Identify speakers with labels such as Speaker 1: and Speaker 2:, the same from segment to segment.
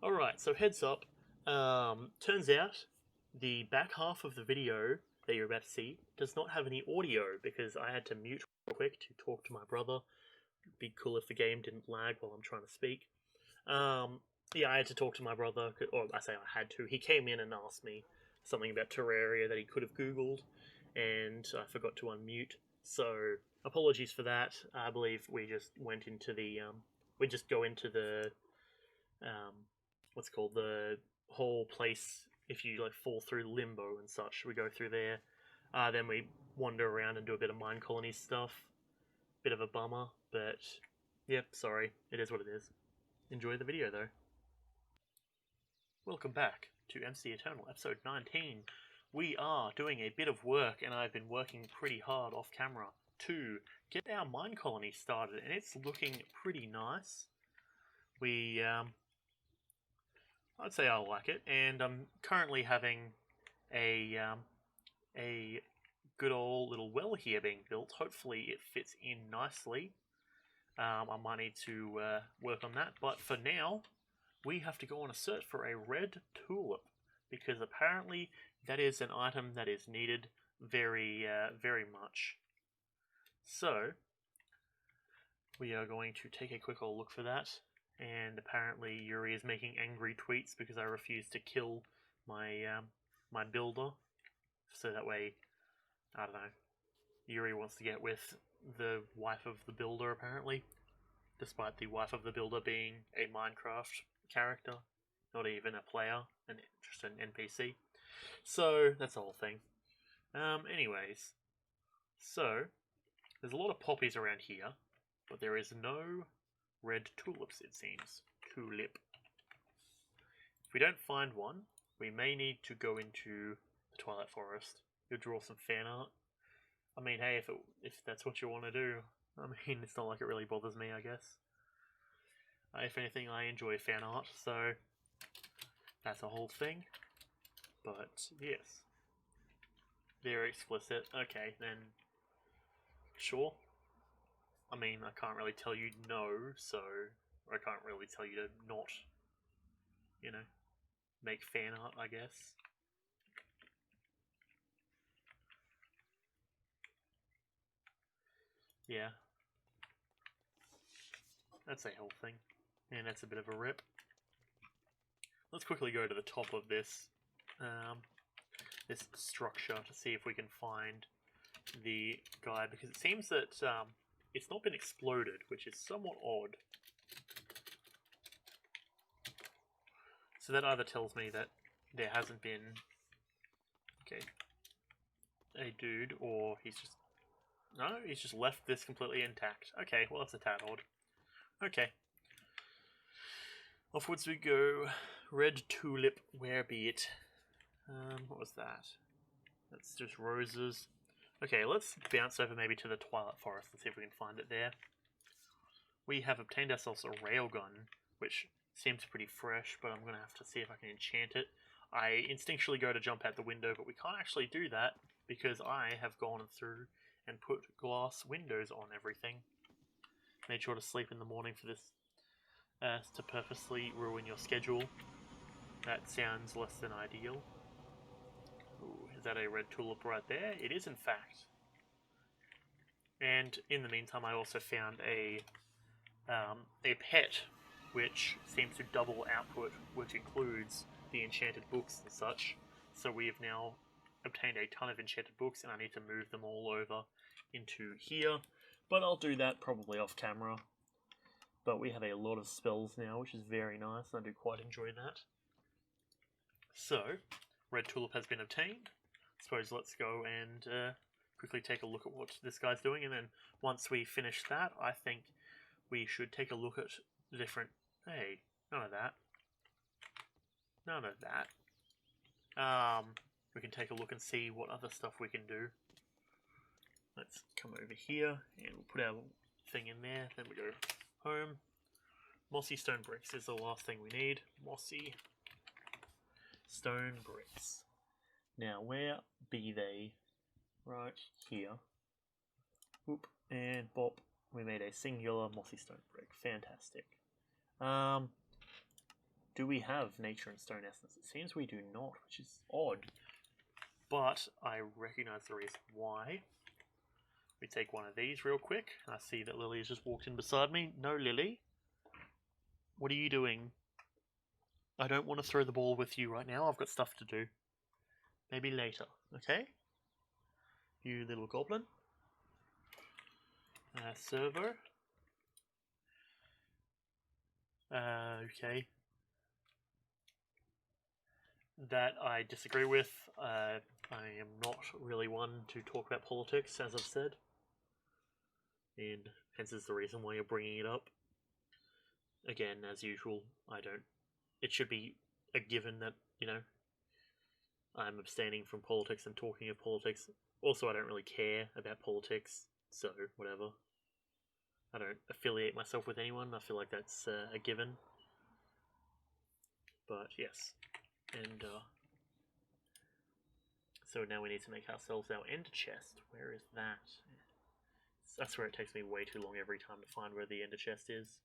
Speaker 1: Alright, so heads up. Turns out the back half of the video that you're about to see does not have any audio because I had to mute real quick to talk to my brother. It'd be cool if the game didn't lag while I'm trying to speak. Yeah, I had to talk to my brother, or I say I had to. He came in and asked me something about Terraria that he could have Googled, and I forgot to unmute. So, apologies for that. I believe we just went into the, we just go into the, what's it called, the whole place, if you like fall through limbo and such, we go through there. Then we wander around and do a bit of Minecolonies stuff. Bit of a bummer, but yep, sorry, it is what it is. Enjoy the video though. Welcome back to MC Eternal, episode 19. We are doing a bit of work, and I've been working pretty hard off camera to get our mine colony started, and it's looking pretty nice. I'd say I like it, and I'm currently having a good old little well here being built. Hopefully it fits in nicely. I might need to work on that, but for now, we have to go on a search for a red tulip, because apparently that is an item that is needed very much. So, we are going to take a quick old look for that, and apparently Yuri is making angry tweets because I refuse to kill my my builder, so that way, I don't know, Yuri wants to get with the wife of the builder apparently, despite the wife of the builder being a Minecraft character, not even a player, and just an NPC. So that's the whole thing. Anyways, so there's a lot of poppies around here, but there is no red tulips, it seems. Tulip. If we don't find one, we may need to go into the Twilight Forest. You'll draw some fan art. I mean, hey, if that's what you want to do, I mean, it's not like it really bothers me, I guess. If anything, I enjoy fan art, so that's a whole thing. But, yes. Very explicit. Okay, then, sure. I mean, I can't really tell you no, so I can't really tell you to not, you know, make fan art, I guess. Yeah. That's a whole thing. And that's a bit of a rip. Let's quickly go to the top of this this structure to see if we can find the guy, because it seems that it's not been exploded, which is somewhat odd. So that either tells me that there hasn't been a dude, or he's just left this completely intact. Okay, well that's a tad odd. Okay. Offwards we go. Red tulip, where be it? What was that? That's just roses. Okay, let's bounce over maybe to the Twilight Forest and see if we can find it there. We have obtained ourselves a railgun, which seems pretty fresh, but I'm going to have to see if I can enchant it. I instinctually go to jump out the window, but we can't actually do that because I have gone through and put glass windows on everything. Made sure to sleep in the morning for this, to purposely ruin your schedule. That sounds less than ideal. Ooh, is that a red tulip right there? It is, in fact. And in the meantime, I also found a pet, which seems to double output, which includes the enchanted books and such. So we have now obtained a ton of enchanted books, and I need to move them all over into here. But I'll do that probably off camera. But we have a lot of spells now, which is very nice, and I do quite enjoy that. So, red tulip has been obtained. I suppose let's go and quickly take a look at what this guy's doing, and then once we finish that, I think we should take a look at the different... Hey, none of that. None of that. We can take a look and see what other stuff we can do. Let's come over here, and we'll put our thing in there, then we go home. Mossy stone bricks is the last thing we need. Mossy stone bricks. Now, where be they? Right here. Whoop, and bop. We made a singular mossy stone brick. Fantastic. do we have nature and stone essence? It seems we do not, which is odd. But I recognize the reason why. We take one of these real quick. I see that Lily has just walked in beside me. No, Lily. What are you doing? I don't want to throw the ball with you right now. I've got stuff to do. Maybe later, okay? You little goblin. Servo. Okay. That I disagree with. I am not really one to talk about politics, as I've said. And hence is the reason why you're bringing it up. Again, as usual, I don't... It should be a given that, you know, I'm abstaining from politics and talking of politics. Also, I don't really care about politics, so whatever. I don't affiliate myself with anyone. I feel like that's a given. But yes, and so now we need to make ourselves our ender chest. Where is that? That's where it takes me way too long every time to find where the ender chest is.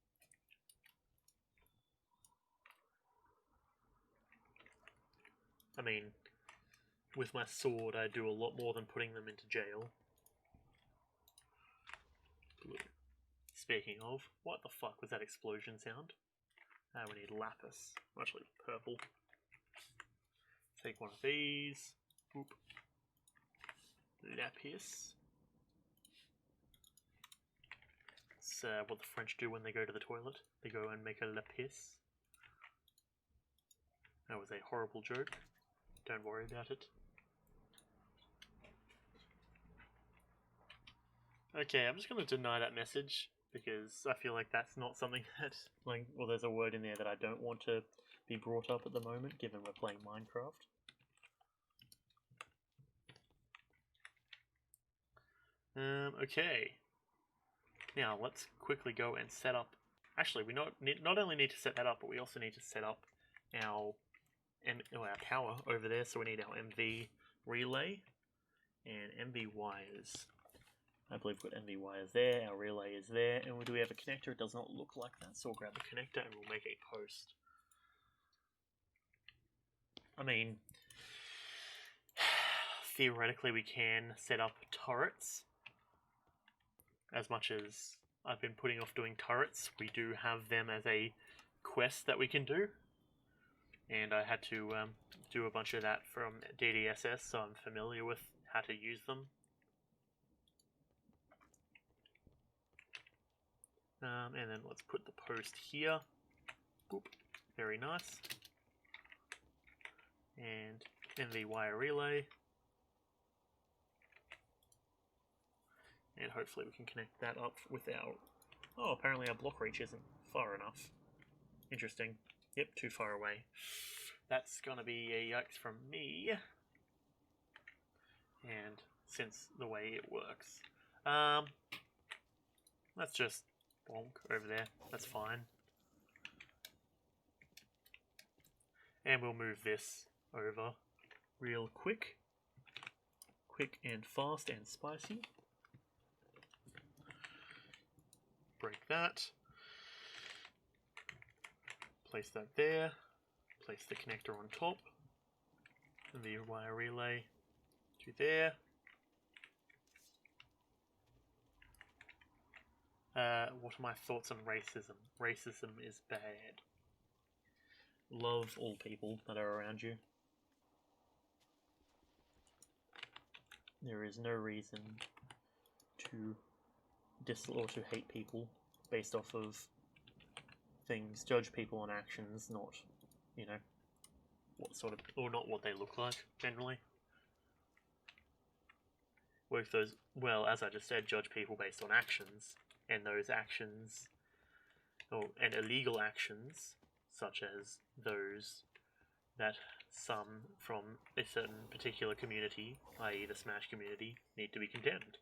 Speaker 1: I mean, with my sword I do a lot more than putting them into jail. Speaking of, what the fuck was that explosion sound? We need lapis, actually purple. Take one of these. Oop. Lapis. It's what the French do when they go to the toilet. They go and make a lapis. That was a horrible joke. Don't worry about it. Okay, I'm just going to deny that message, because I feel like that's not something that, like, well, there's a word in there that I don't want to be brought up at the moment, given we're playing Minecraft. Okay. Now, let's quickly go and set up... Actually, we not only need to set that up, but we also need to set up our power over there, so we need our MV relay and MV wires. I believe we've got MV wires there, our relay is there, and do we have a connector? It does not look like that, so we'll grab the connector and we'll make a post. I mean, theoretically we can set up turrets. As much as I've been putting off doing turrets, we do have them as a quest that we can do. And I had to do a bunch of that from DDSS, so I'm familiar with how to use them. And then let's put the post here. Boop. Very nice. And MV wire relay. And hopefully we can connect that up with our... Oh, apparently our block reach isn't far enough. Interesting. Yep, too far away. That's gonna be a yikes from me. And since the way it works. Let's just bonk over there. That's fine. And we'll move this over real quick. Quick and fast and spicy. Break that. Place that there. Place the connector on top. And the wire relay to there. What are my thoughts on racism? Racism is bad. Love all people that are around you. There is no reason to or to hate people based off of things. Judge people on actions, not, you know, what sort of, or not what they look like, generally. With those, well, as I just said, judge people based on actions, and those actions, and illegal actions, such as those that some from a certain particular community, i.e. the Smash community, need to be condemned.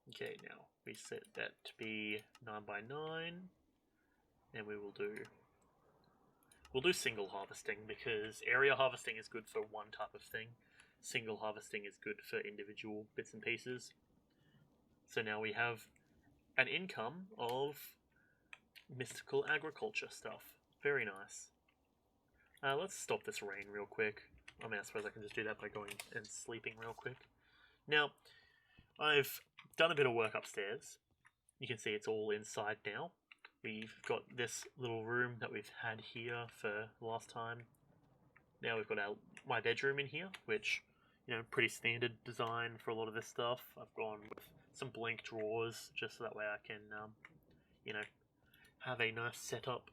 Speaker 1: Okay, now we set that to be 9x9, and we'll do single harvesting, because area harvesting is good for one type of thing. Single harvesting is good for individual bits and pieces. So now we have an income of mythical agriculture stuff. Very nice. Let's stop this rain real quick. I mean, I suppose I can just do that by going and sleeping real quick. Now, I've done a bit of work upstairs. You can see it's all inside now. We've got this little room that we've had here for the last time. Now we've got my bedroom in here, which, you know, pretty standard design for a lot of this stuff. I've gone with some blank drawers just so that way I can, you know, have a nice setup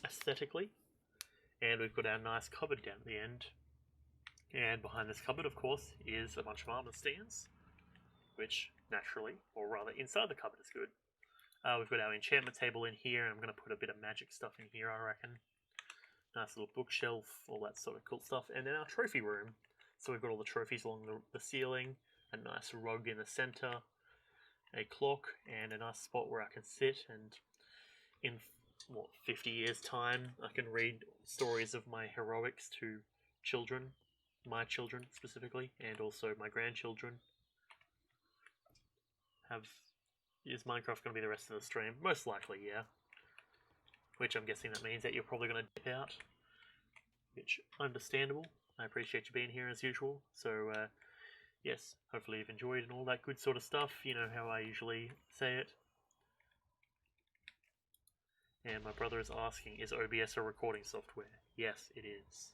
Speaker 1: aesthetically. And we've got our nice cupboard down at the end. And behind this cupboard, of course, is a bunch of armor stands, which naturally, or rather inside the cupboard is good. We've got our enchantment table in here, and I'm going to put a bit of magic stuff in here, I reckon. Nice little bookshelf, all that sort of cool stuff. And then our trophy room. So we've got all the trophies along the ceiling, a nice rug in the center, a clock, and a nice spot where I can sit. And in, 50 years' time, I can read stories of my heroics to children, my children specifically, and also my grandchildren. Is Minecraft going to be the rest of the stream? Most likely, yeah. Which I'm guessing that means that you're probably going to dip out. Which, understandable. I appreciate you being here as usual. So, yes, hopefully you've enjoyed and all that good sort of stuff. You know how I usually say it. And my brother is asking, is OBS a recording software? Yes, it is.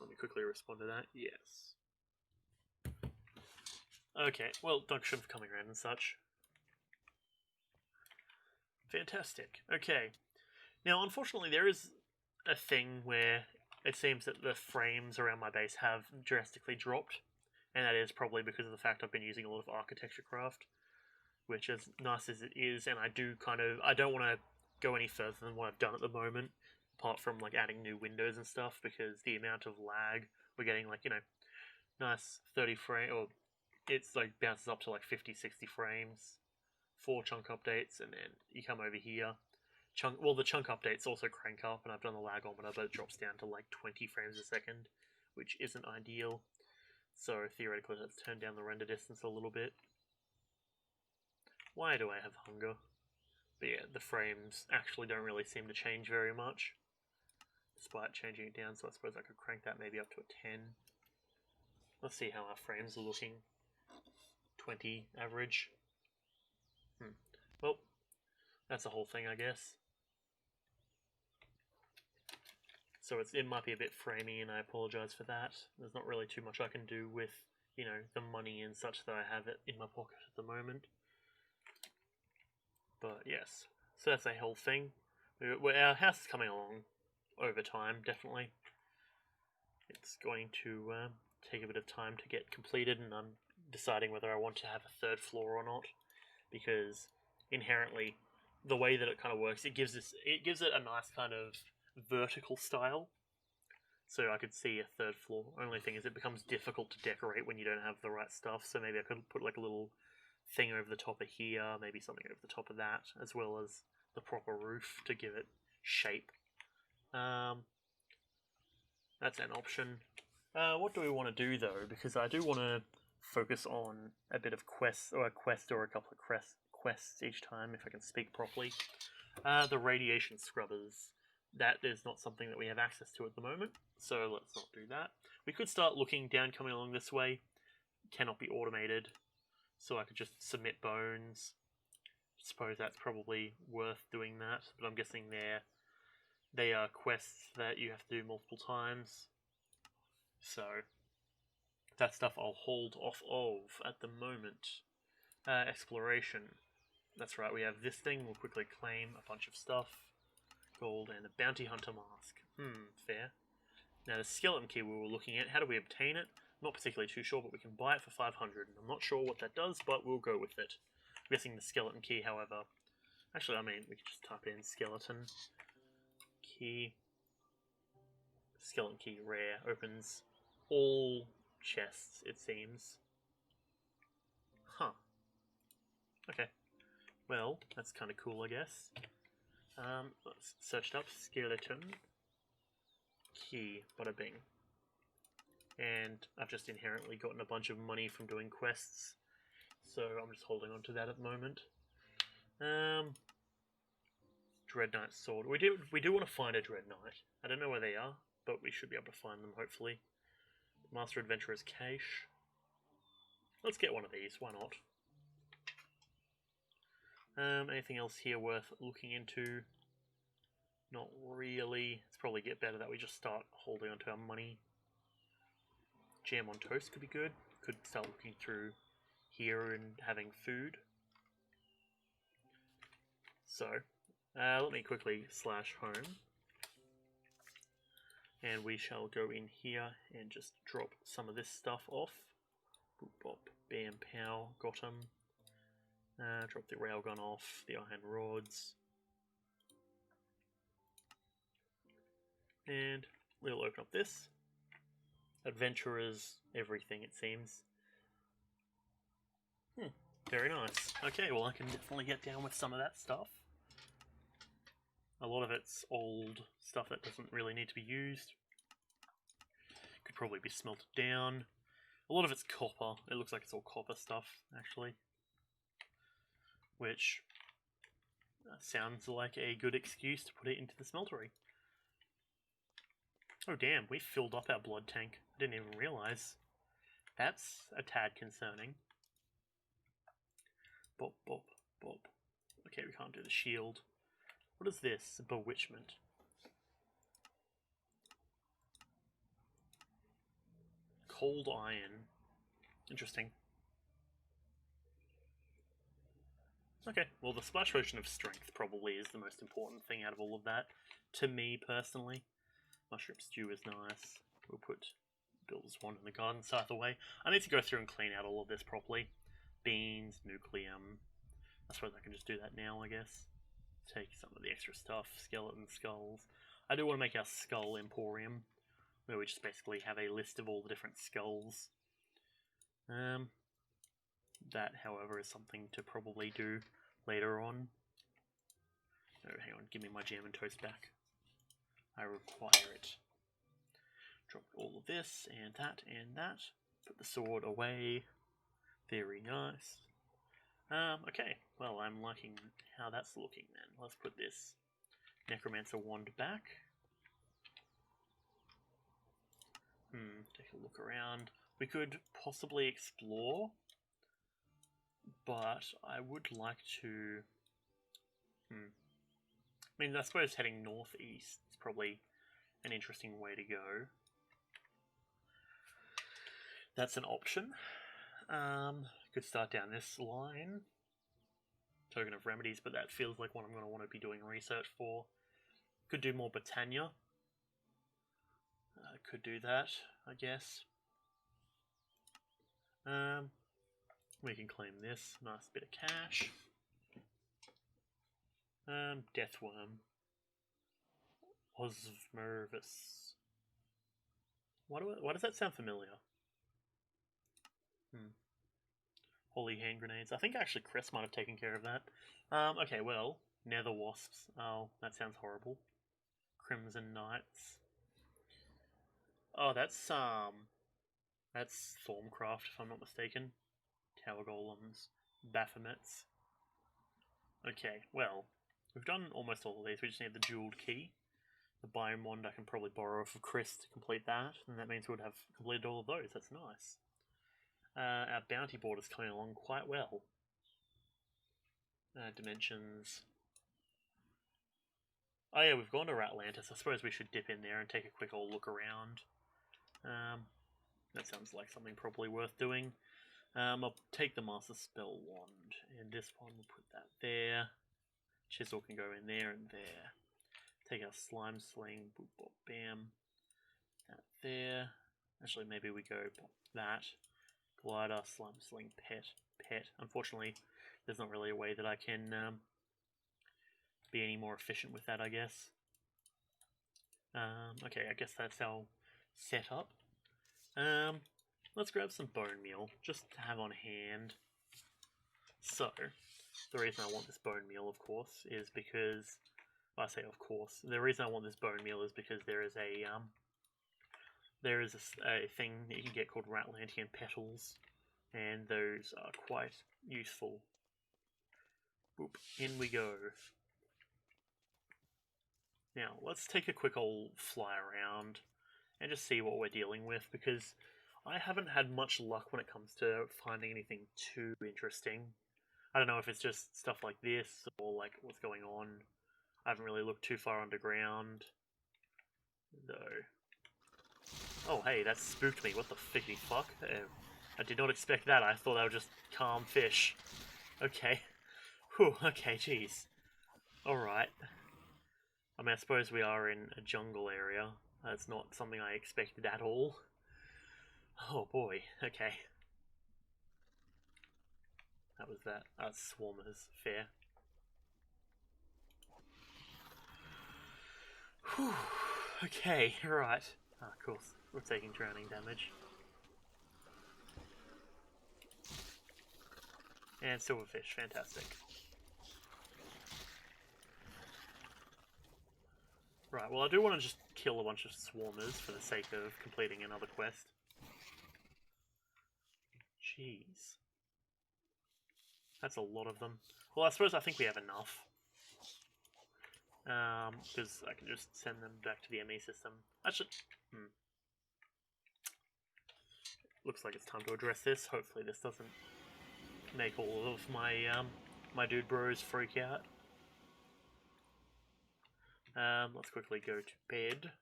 Speaker 1: Let me quickly respond to that. Yes. Okay, well, Dunction for coming around and such. Fantastic. Okay. Now, unfortunately, there is a thing where it seems that the frames around my base have drastically dropped, and that is probably because of the fact I've been using a lot of architecture craft, which, as nice as it is, and I don't want to go any further than what I've done at the moment, apart from, like, adding new windows and stuff, because the amount of lag, we're getting, like, you know, nice 30 frame, or it's like bounces up to like 50, 60 frames, 4 chunk updates, and then you come over here. The chunk updates also crank up, and I've done the lagometer, but it drops down to like 20 frames a second, which isn't ideal. So theoretically, let's turn down the render distance a little bit. Why do I have hunger? But yeah, the frames actually don't really seem to change very much, despite changing it down, so I suppose I could crank that maybe up to a 10. Let's see how our frames are looking. 20 average. Well, that's the whole thing, I guess. So it might be a bit framey, and I apologise for that. There's not really too much I can do with, you know, the money and such that I have it in my pocket at the moment. But yes, so that's a whole thing. Our house is coming along over time, definitely. It's going to take a bit of time to get completed, and I'm deciding whether I want to have a 3rd floor or not, because inherently the way that it kind of works, it gives it a nice kind of vertical style, so I could see a 3rd floor. Only thing is it becomes difficult to decorate when you don't have the right stuff, so maybe I could put like a little thing over the top of here, maybe something over the top of that, as well as the proper roof to give it shape. That's an option. What do we want to do though? Because I do want to focus on a bit of quests, or a quest or a couple of quests each time, if I can speak properly. The radiation scrubbers. That is not something that we have access to at the moment, so let's not do that. We could start looking down coming along this way. Cannot be automated, so I could just submit bones. Suppose that's probably worth doing that, but I'm guessing they are quests that you have to do multiple times. So that stuff I'll hold off of at the moment. Exploration. That's right, we have this thing. We'll quickly claim a bunch of stuff. Gold and a bounty hunter mask. Fair. Now the skeleton key we were looking at, how do we obtain it? Not particularly too sure, but we can buy it for 500. I'm not sure what that does, but we'll go with it. I'm guessing the skeleton key, however... Actually, I mean, we can just type in skeleton key. Skeleton key rare. Opens all chests, it seems. Huh. Okay. Well, that's kind of cool, I guess. Let's search it up. Skeleton key. Bada bing. And I've just inherently gotten a bunch of money from doing quests, so I'm just holding on to that at the moment. Dread Knight sword. We do want to find a Dread Knight. I don't know where they are, but we should be able to find them, hopefully. Master Adventurer's Cache. Let's get one of these, why not? Anything else here worth looking into? Not really. It's probably get better that we just start holding onto our money. Jam on toast could be good. Could start looking through here and having food. So, let me quickly slash home. And we shall go in here and just drop some of this stuff off. Boop bop, bam pow, got him. Drop the railgun off, the iron rods. And we'll open up this. Adventurers, everything it seems. Very nice. Okay, well I can definitely get down with some of that stuff. A lot of it's old stuff that doesn't really need to be used. Could probably be smelted down. A lot of it's copper. It looks like it's all copper stuff, actually. Which sounds like a good excuse to put it into the smeltery. Oh damn, we filled up our blood tank. I didn't even realise. That's a tad concerning. Bop, bop, bop. Okay, we can't do the shield. What is this? Bewitchment. Cold iron. Interesting. Okay, well the splash potion of strength probably is the most important thing out of all of that. To me, personally. Mushroom stew is nice. We'll put Bill's wand in the garden scythe away. I need to go through and clean out all of this properly. Beans, nucleum. I suppose I can just do that now, I guess. Take some of the extra stuff. Skeleton skulls. I do want to make our skull emporium, where we just basically have a list of all the different skulls. That, however, is something to probably do later on. Oh, hang on, give me my jam and toast back. I require it. Drop all of this, and that, and that. Put the sword away. Very nice. Okay, well, I'm liking how that's looking then. Let's put this Necromancer wand back. Take a look around. We could possibly explore, but I would like to... I mean, I suppose heading northeast is probably an interesting way to go. That's an option. Could start down this line. Token of Remedies, but that feels like what I'm going to want to be doing research for. Could do more Britannia. Could do that, I guess. We can claim this. Nice bit of cash. Deathworm. Osmervis. Why does that sound familiar? Holy hand grenades. I think actually Chris might have taken care of that. Okay, well, nether wasps. Oh, that sounds horrible. Crimson Knights. Oh, that's Thormcraft, if I'm not mistaken. Tower Golems. Baphomets. Okay, well, we've done almost all of these. We just need the jeweled key. The biome wand I can probably borrow for Chris to complete that, and that means we would have completed all of those. That's nice. Our bounty board is coming along quite well. Dimensions. Oh yeah, we've gone to Ratlantis. I suppose we should dip in there and take a quick old look around. That sounds like something probably worth doing. I'll take the Master Spell Wand, and this one, we'll put that there. Chisel can go in there and there. Take our Slime Sling, boop, bop, bam. That there. Actually, maybe we go pop that. Glider, Slime Sling, pet. Unfortunately, there's not really a way that I can be any more efficient with that, I guess. Okay, I guess that's our setup. Let's grab some bone meal, just to have on hand. So, the reason I want this bone meal, of course, is because... Well, I say of course. The reason I want this bone meal is because there is a thing that you can get called Ratlantian petals, and those are quite useful. Boop, in we go. Now, let's take a quick old fly around and just see what we're dealing with, because I haven't had much luck when it comes to finding anything too interesting. I don't know if it's just stuff like this or like what's going on. I haven't really looked too far underground, though. Oh, hey, that spooked me. What the fickety fuck? I did not expect that. I thought they were just calm fish. Okay. Whew, okay, jeez. Alright. I mean, I suppose we are in a jungle area. That's not something I expected at all. Oh boy, okay. That was that. Swarmers. Fair. Whew. Okay, right. Of course. We're taking drowning damage. And silverfish, fantastic. Right, well I do want to just kill a bunch of swarmers for the sake of completing another quest. Jeez. That's a lot of them. Well, I suppose I think we have enough. Because I can just send them back to the ME system. Actually, looks like it's time to address this. Hopefully this doesn't make all of my my dude bros freak out. Let's quickly go to bed,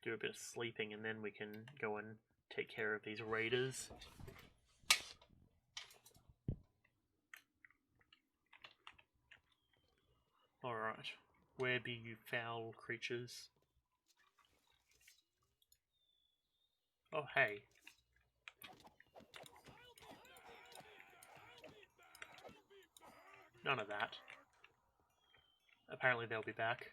Speaker 1: do a bit of sleeping, and then we can go and take care of these raiders. Alright, where be you foul creatures? Oh hey. None of that. Apparently they'll be back.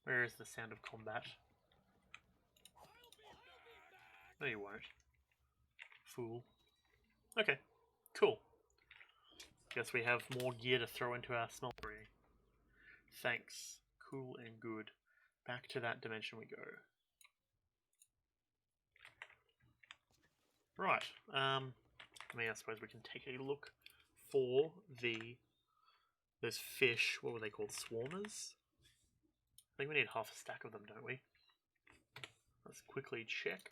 Speaker 1: Where is the sound of combat? No, you won't. Fool. Okay, cool. Guess we have more gear to throw into our smeltery. Thanks. Cool and good. Back to that dimension we go. Right. I mean, I suppose we can take a look for those fish. What were they called? Swarmers? I think we need half a stack of them, don't we? Let's quickly check.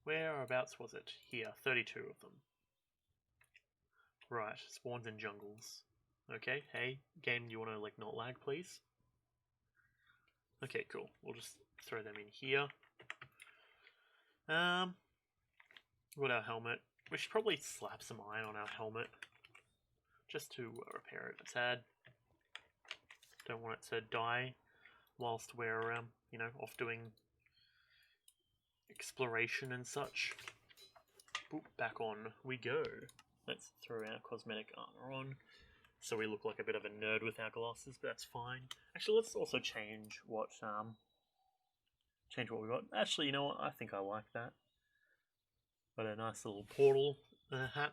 Speaker 1: Whereabouts was it? Here, 32 of them. Right, spawns in jungles. Okay, hey, game, do you want to, like, not lag, please? Okay, cool. We'll just throw them in here. Got our helmet. We should probably slap some iron on our helmet. Just to repair it a tad. Don't want it to die whilst we're, you know, off doing exploration and such. Boop, back on we go. Let's throw our cosmetic armor on, so we look like a bit of a nerd with our glasses, but that's fine. Actually, let's also change what we got. Actually, you know what? I think I like that. Got a nice little portal hat,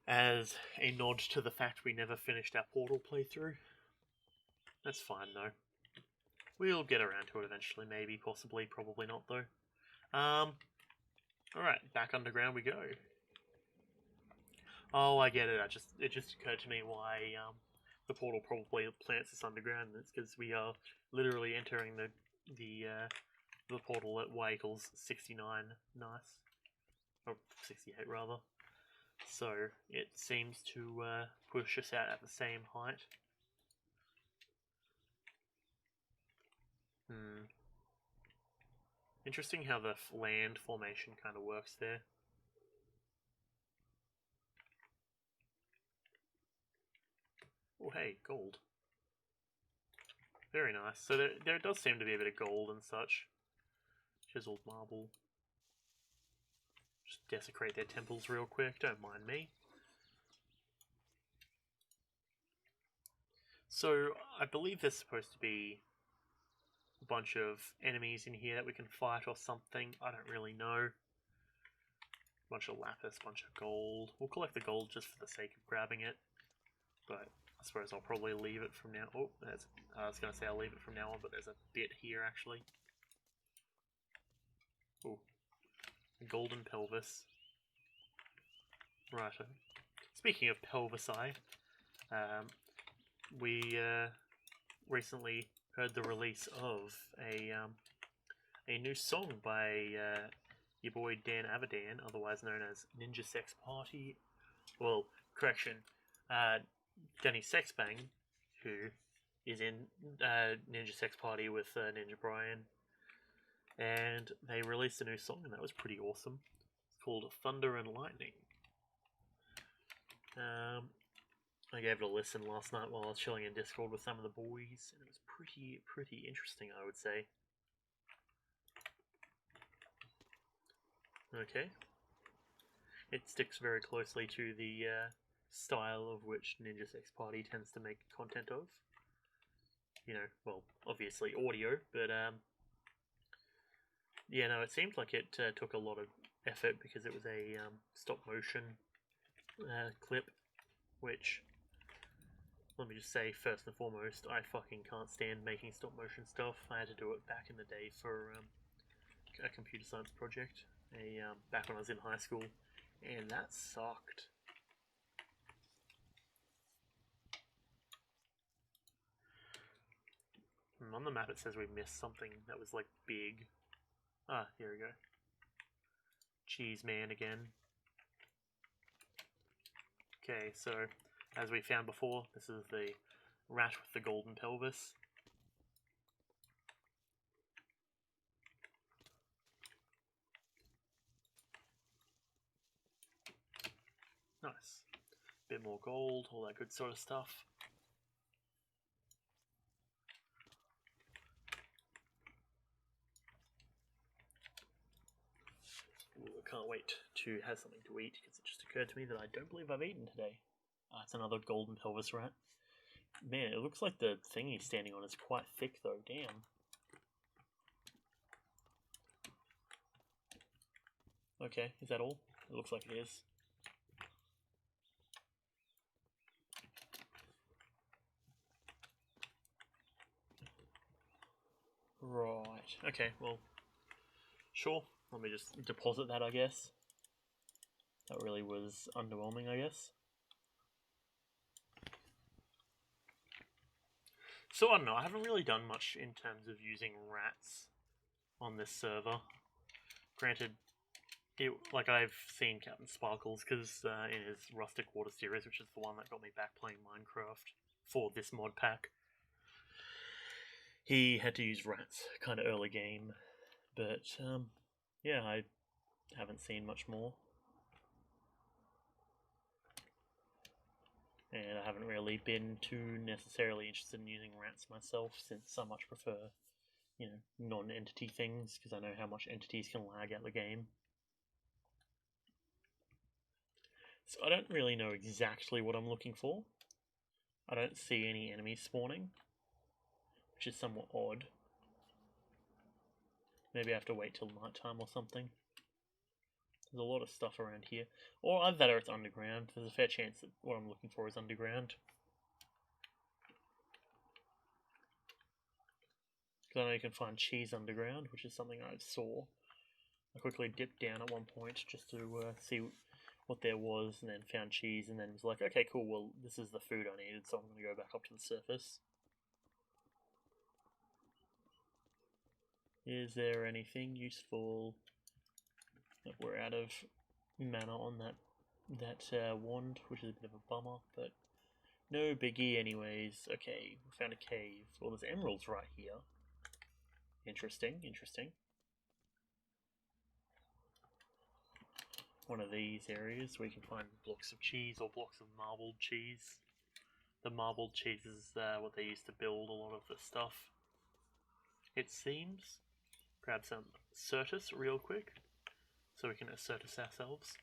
Speaker 1: as a nod to the fact we never finished our portal playthrough. That's fine though. We'll get around to it eventually, maybe, possibly, probably not though. Alright, back underground we go. Oh, I get it. It just occurred to me why the portal probably plants us underground. It's because we are literally entering the portal at y equals 69. Nice, or 68 rather. So it seems to push us out at the same height. Interesting how the land formation kind of works there. Oh hey, gold. Very nice. So there does seem to be a bit of gold and such. Chiseled marble. Just desecrate their temples real quick, don't mind me. So, I believe there's supposed to be a bunch of enemies in here that we can fight or something. I don't really know. Bunch of lapis, bunch of gold. We'll collect the gold just for the sake of grabbing it. But I suppose I'll probably leave it from now. Oh, I was going to say I'll leave it from now on, but there's a bit here actually. Oh, golden pelvis. Right, let's speaking of pelvisi, we recently heard the release of a new song by your boy Dan Avidan, otherwise known as Ninja Sex Party. Well, correction, Danny Sexbang, who is in Ninja Sex Party with Ninja Brian, and they released a new song, and that was pretty awesome. It's called Thunder and Lightning. I gave it a listen last night while I was chilling in Discord with some of the boys, and it was pretty interesting, I would say. Okay. It sticks very closely to the style of which Ninja Sex Party tends to make content of. You know, well, obviously audio, but yeah, no, it seemed like it took a lot of effort because it was a stop motion clip, which, let me just say, first and foremost, I fucking can't stand making stop motion stuff. I had to do it back in the day for a computer science project, back when I was in high school, and that sucked. On the map it says we missed something that was like big. Ah, here we go. Cheese man again. Okay, so as we found before, this is the rat with the golden pelvis. Nice. Bit more gold, all that good sort of stuff. Ooh, I can't wait to have something to eat, because it just occurred to me that I don't believe I've eaten today. It's another golden pelvis rat. Man, it looks like the thing he's standing on is quite thick though, damn. Okay, is that all? It looks like it is. Right, okay, well, sure, let me just deposit that, I guess. That really was underwhelming, I guess. So I don't know, I haven't really done much in terms of using rats on this server. Granted, like I've seen Captain Sparkles, because in his Rustic Water series, which is the one that got me back playing Minecraft for this mod pack, he had to use rats kind of early game, but yeah, I haven't seen much more. And I haven't really been too necessarily interested in using rats myself, since I much prefer, you know, non-entity things, because I know how much entities can lag out the game. So I don't really know exactly what I'm looking for. I don't see any enemies spawning, which is somewhat odd. Maybe I have to wait till nighttime or something. There's a lot of stuff around here. Or either that or it's underground. There's a fair chance that what I'm looking for is underground. Because I know you can find cheese underground, which is something I saw. I quickly dipped down at one point just to see what there was, and then found cheese, and then was like, okay, cool, well, this is the food I needed, so I'm going to go back up to the surface. Is there anything useful? We're out of mana on that wand, which is a bit of a bummer, but no biggie anyways. Okay, we found a cave. Well, there's emeralds right here. Interesting, interesting. One of these areas where you can find blocks of cheese or blocks of marbled cheese. The marbled cheese is what they use to build a lot of the stuff, it seems. Grab some Certus real quick, so we can Certus ourselves.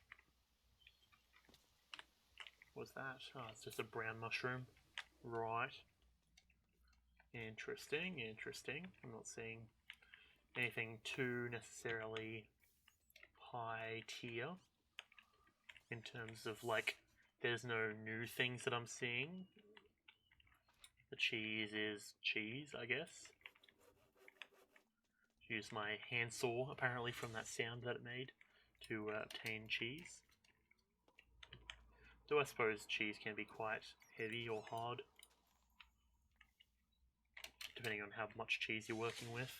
Speaker 1: What's that? Oh, it's just a brown mushroom. Right. Interesting, interesting. I'm not seeing anything too necessarily high tier in terms of, like, there's no new things that I'm seeing. The cheese is cheese, I guess. Use my handsaw, apparently, from that sound that it made to obtain cheese. Though I suppose cheese can be quite heavy or hard, depending on how much cheese you're working with.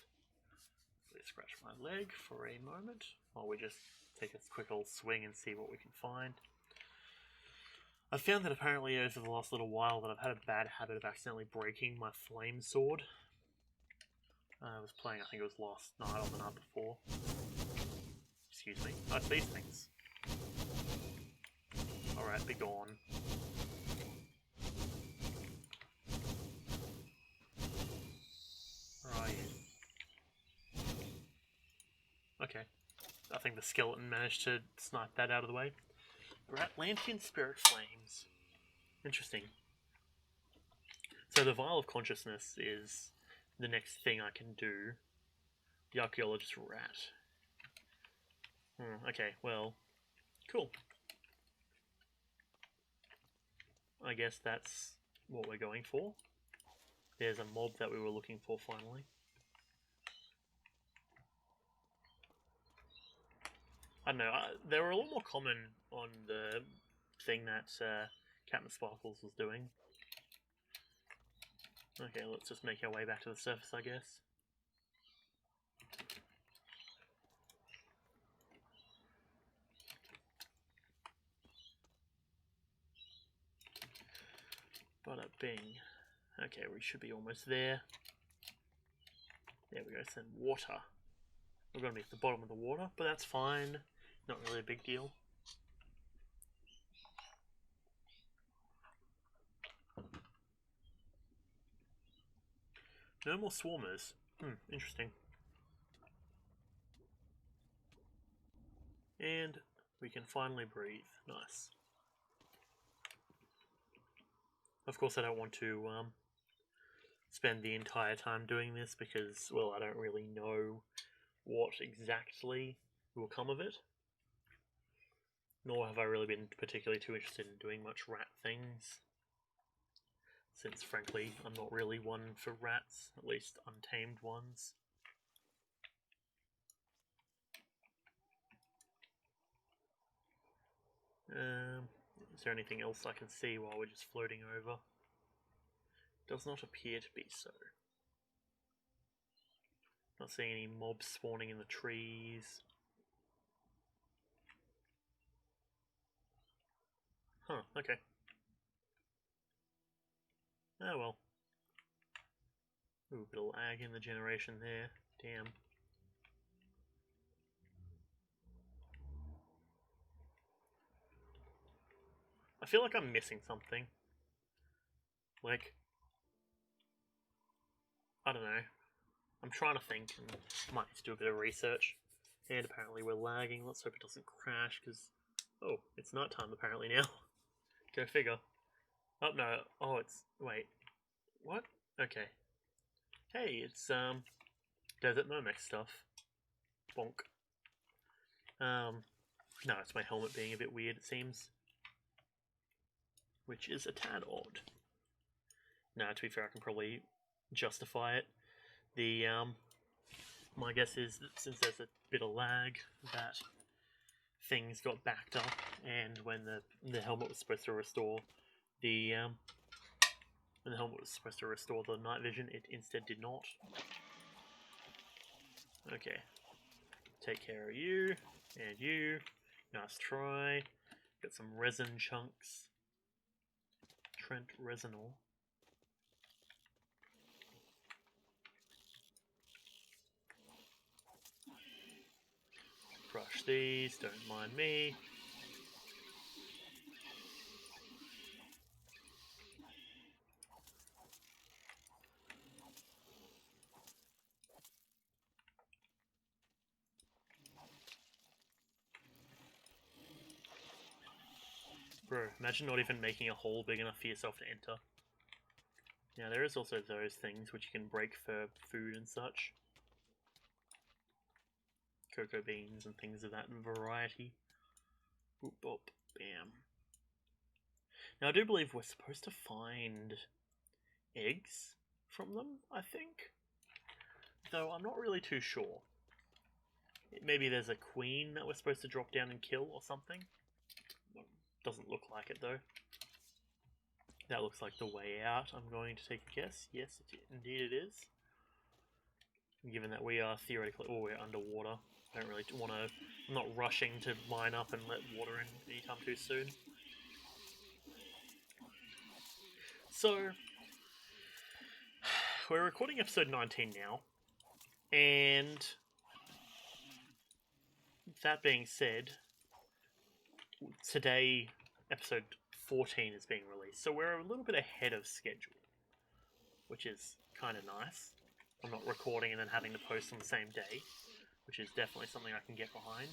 Speaker 1: Let's scratch my leg for a moment while we just take a quick old swing and see what we can find. I found that apparently over the last little while that I've had a bad habit of accidentally breaking my flame sword. I was playing, I think it was last night or the night before. Excuse me. Oh, it's these things. Alright, be gone. Where are you? Okay. I think the skeleton managed to snipe that out of the way. Ratlantis spirit flames. Interesting. So the vial of consciousness is the next thing I can do. The archaeologist rat. Okay, well, cool. I guess that's what we're going for. There's a mob that we were looking for finally. I don't know, they were a lot more common on the thing that Captain Sparkles was doing. Okay, let's just make our way back to the surface, I guess. Bada bing. Okay, we should be almost there. There we go, some water. We're going to be at the bottom of the water, but that's fine. Not really a big deal. No more swarmers. Interesting. And we can finally breathe. Nice. Of course, I don't want to spend the entire time doing this because, well, I don't really know what exactly will come of it. Nor have I really been particularly too interested in doing much rat things. Since, frankly, I'm not really one for rats, at least untamed ones. Is there anything else I can see while we're just floating over? Does not appear to be so. Not seeing any mobs spawning in the trees. Huh, okay. Oh well. Ooh, bit of lag in the generation there. Damn. I feel like I'm missing something. Like, I don't know. I'm trying to think and might need to do a bit of research. And apparently we're lagging. Let's hope it doesn't crash because... Oh, it's nighttime apparently now. Go figure. Oh, no. Oh, it's... Wait. What? Okay. Hey, it's, Desert Mermec stuff. Bonk. No, it's my helmet being a bit weird, it seems. Which is a tad odd. Now, to be fair, I can probably justify it. The, my guess is that since there's a bit of lag, that things got backed up, and when the helmet was supposed to restore the, when the helmet was supposed to restore the night vision, it instead did not. Okay. Take care of you, and you. Nice try. Got some resin chunks. Trent Resinol. Crush these, don't mind me. Bro, imagine not even making a hole big enough for yourself to enter. Now there is also those things which you can break for food and such. Cocoa beans and things of that variety. Boop, bop, bam. Now I do believe we're supposed to find eggs from them, I think. Though I'm not really too sure. Maybe there's a queen that we're supposed to drop down and kill or something. Doesn't look like it though. That looks like the way out. I'm going to take a guess. Yes, indeed it is. Given that we are theoretically, we're underwater. I don't really want to. I'm not rushing to mine up and let water in anytime too soon. So, we're recording episode 19 now, and that being said, today episode 14 is being released, so we're a little bit ahead of schedule, which is kind of nice. I'm not recording and then having to post on the same day, which is definitely something I can get behind.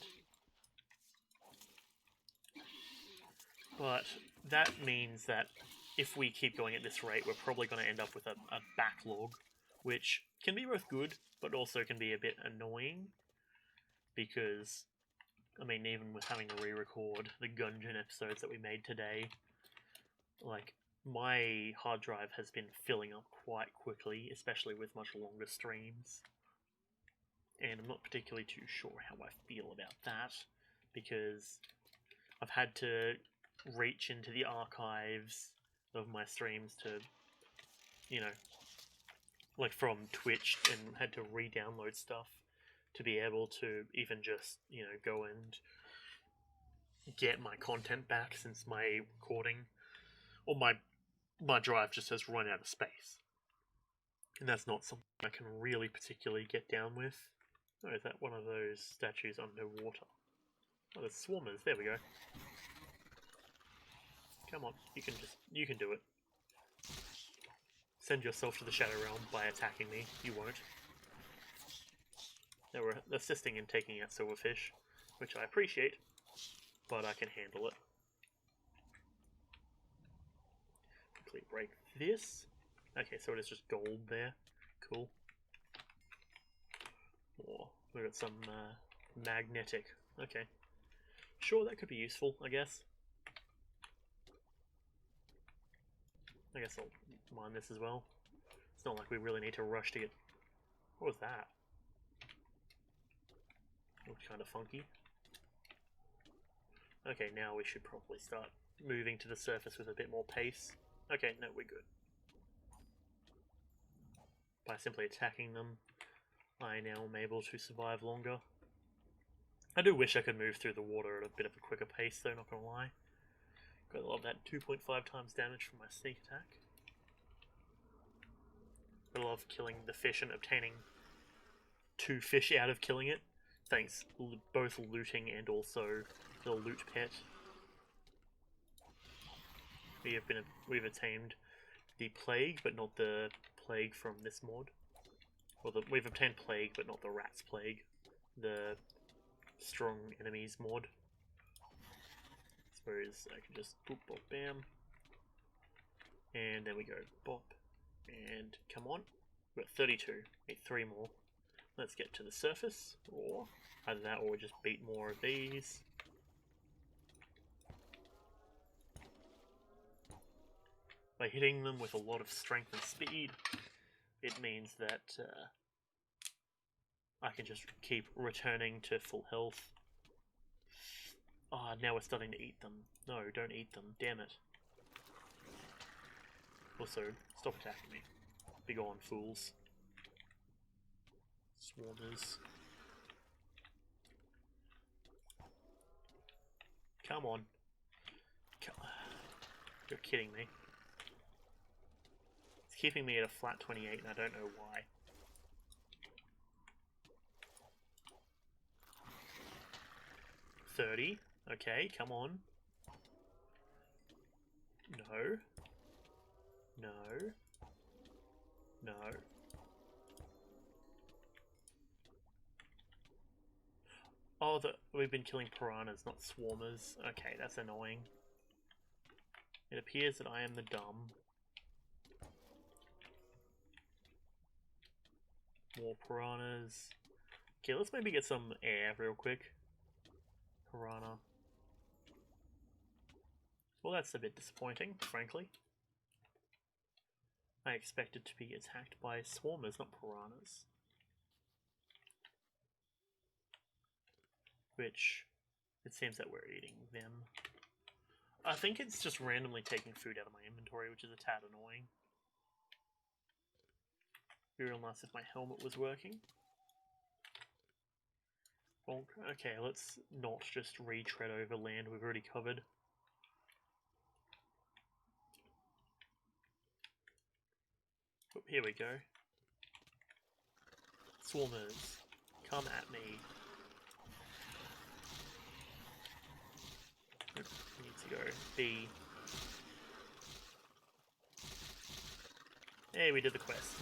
Speaker 1: But that means that if we keep going at this rate, we're probably going to end up with a backlog, which can be both good, but also can be a bit annoying, because, I mean, even with having to re-record the Gungeon episodes that we made today, like, my hard drive has been filling up quite quickly, especially with much longer streams. And I'm not particularly too sure how I feel about that, because I've had to reach into the archives of my streams to, you know, like from Twitch, and had to re-download stuff to be able to even just, you know, go and get my content back, since my recording, or my drive just has run out of space. And that's not something I can really particularly get down with. Oh, is that one of those statues underwater? Oh, there's swarmers. There we go. Come on, you can do it. Send yourself to the Shadow Realm by attacking me. You won't. They were assisting in taking out silverfish, which I appreciate, but I can handle it. Quickly break this. Okay, so it is just gold there. Cool. More. We've got some magnetic. Okay. Sure, that could be useful, I guess. I guess I'll mine this as well. It's not like we really need to rush to get... What was that? Looked kind of funky. Okay, now we should probably start moving to the surface with a bit more pace. Okay, no, we're good. By simply attacking them, I now am able to survive longer. I do wish I could move through the water at a bit of a quicker pace though, not gonna lie. Got a lot of that 2.5 times damage from my sneak attack. I love killing the fish and obtaining 2 fish out of killing it. Thanks, both looting and also the loot pet. We've attained the plague, but not the plague from this mod. Well, we've obtained plague, but not the rat's plague. The strong enemies mod. Suppose I can just boop, bop, bam. And then we go bop. And come on. We've got 32. Need 3 more. Let's get to the surface. Or either that or just beat more of these. By hitting them with a lot of strength and speed, it means that I can just keep returning to full health. Ah, now we're starting to eat them. No, don't eat them. Damn it. Also, stop attacking me. Be gone, fools. Swarmers. Come on. You're kidding me. It's keeping me at a flat 28 and I don't know why. $30. Okay, come on. No. No. No. Oh, we've been killing piranhas, not swarmers. Okay, that's annoying. It appears that I am the dumb. More piranhas. Okay, let's maybe get some air real quick. Piranha. Well, that's a bit disappointing, frankly. I expected to be attacked by swarmers, not piranhas. Which, it seems that we're eating them. I think it's just randomly taking food out of my inventory, which is a tad annoying. It'd be real nice if my helmet was working. Bonk. Okay, let's not just retread over land we've already covered. Oh, here we go. Swarmers, come at me. We need to go B. Hey, we did the quest.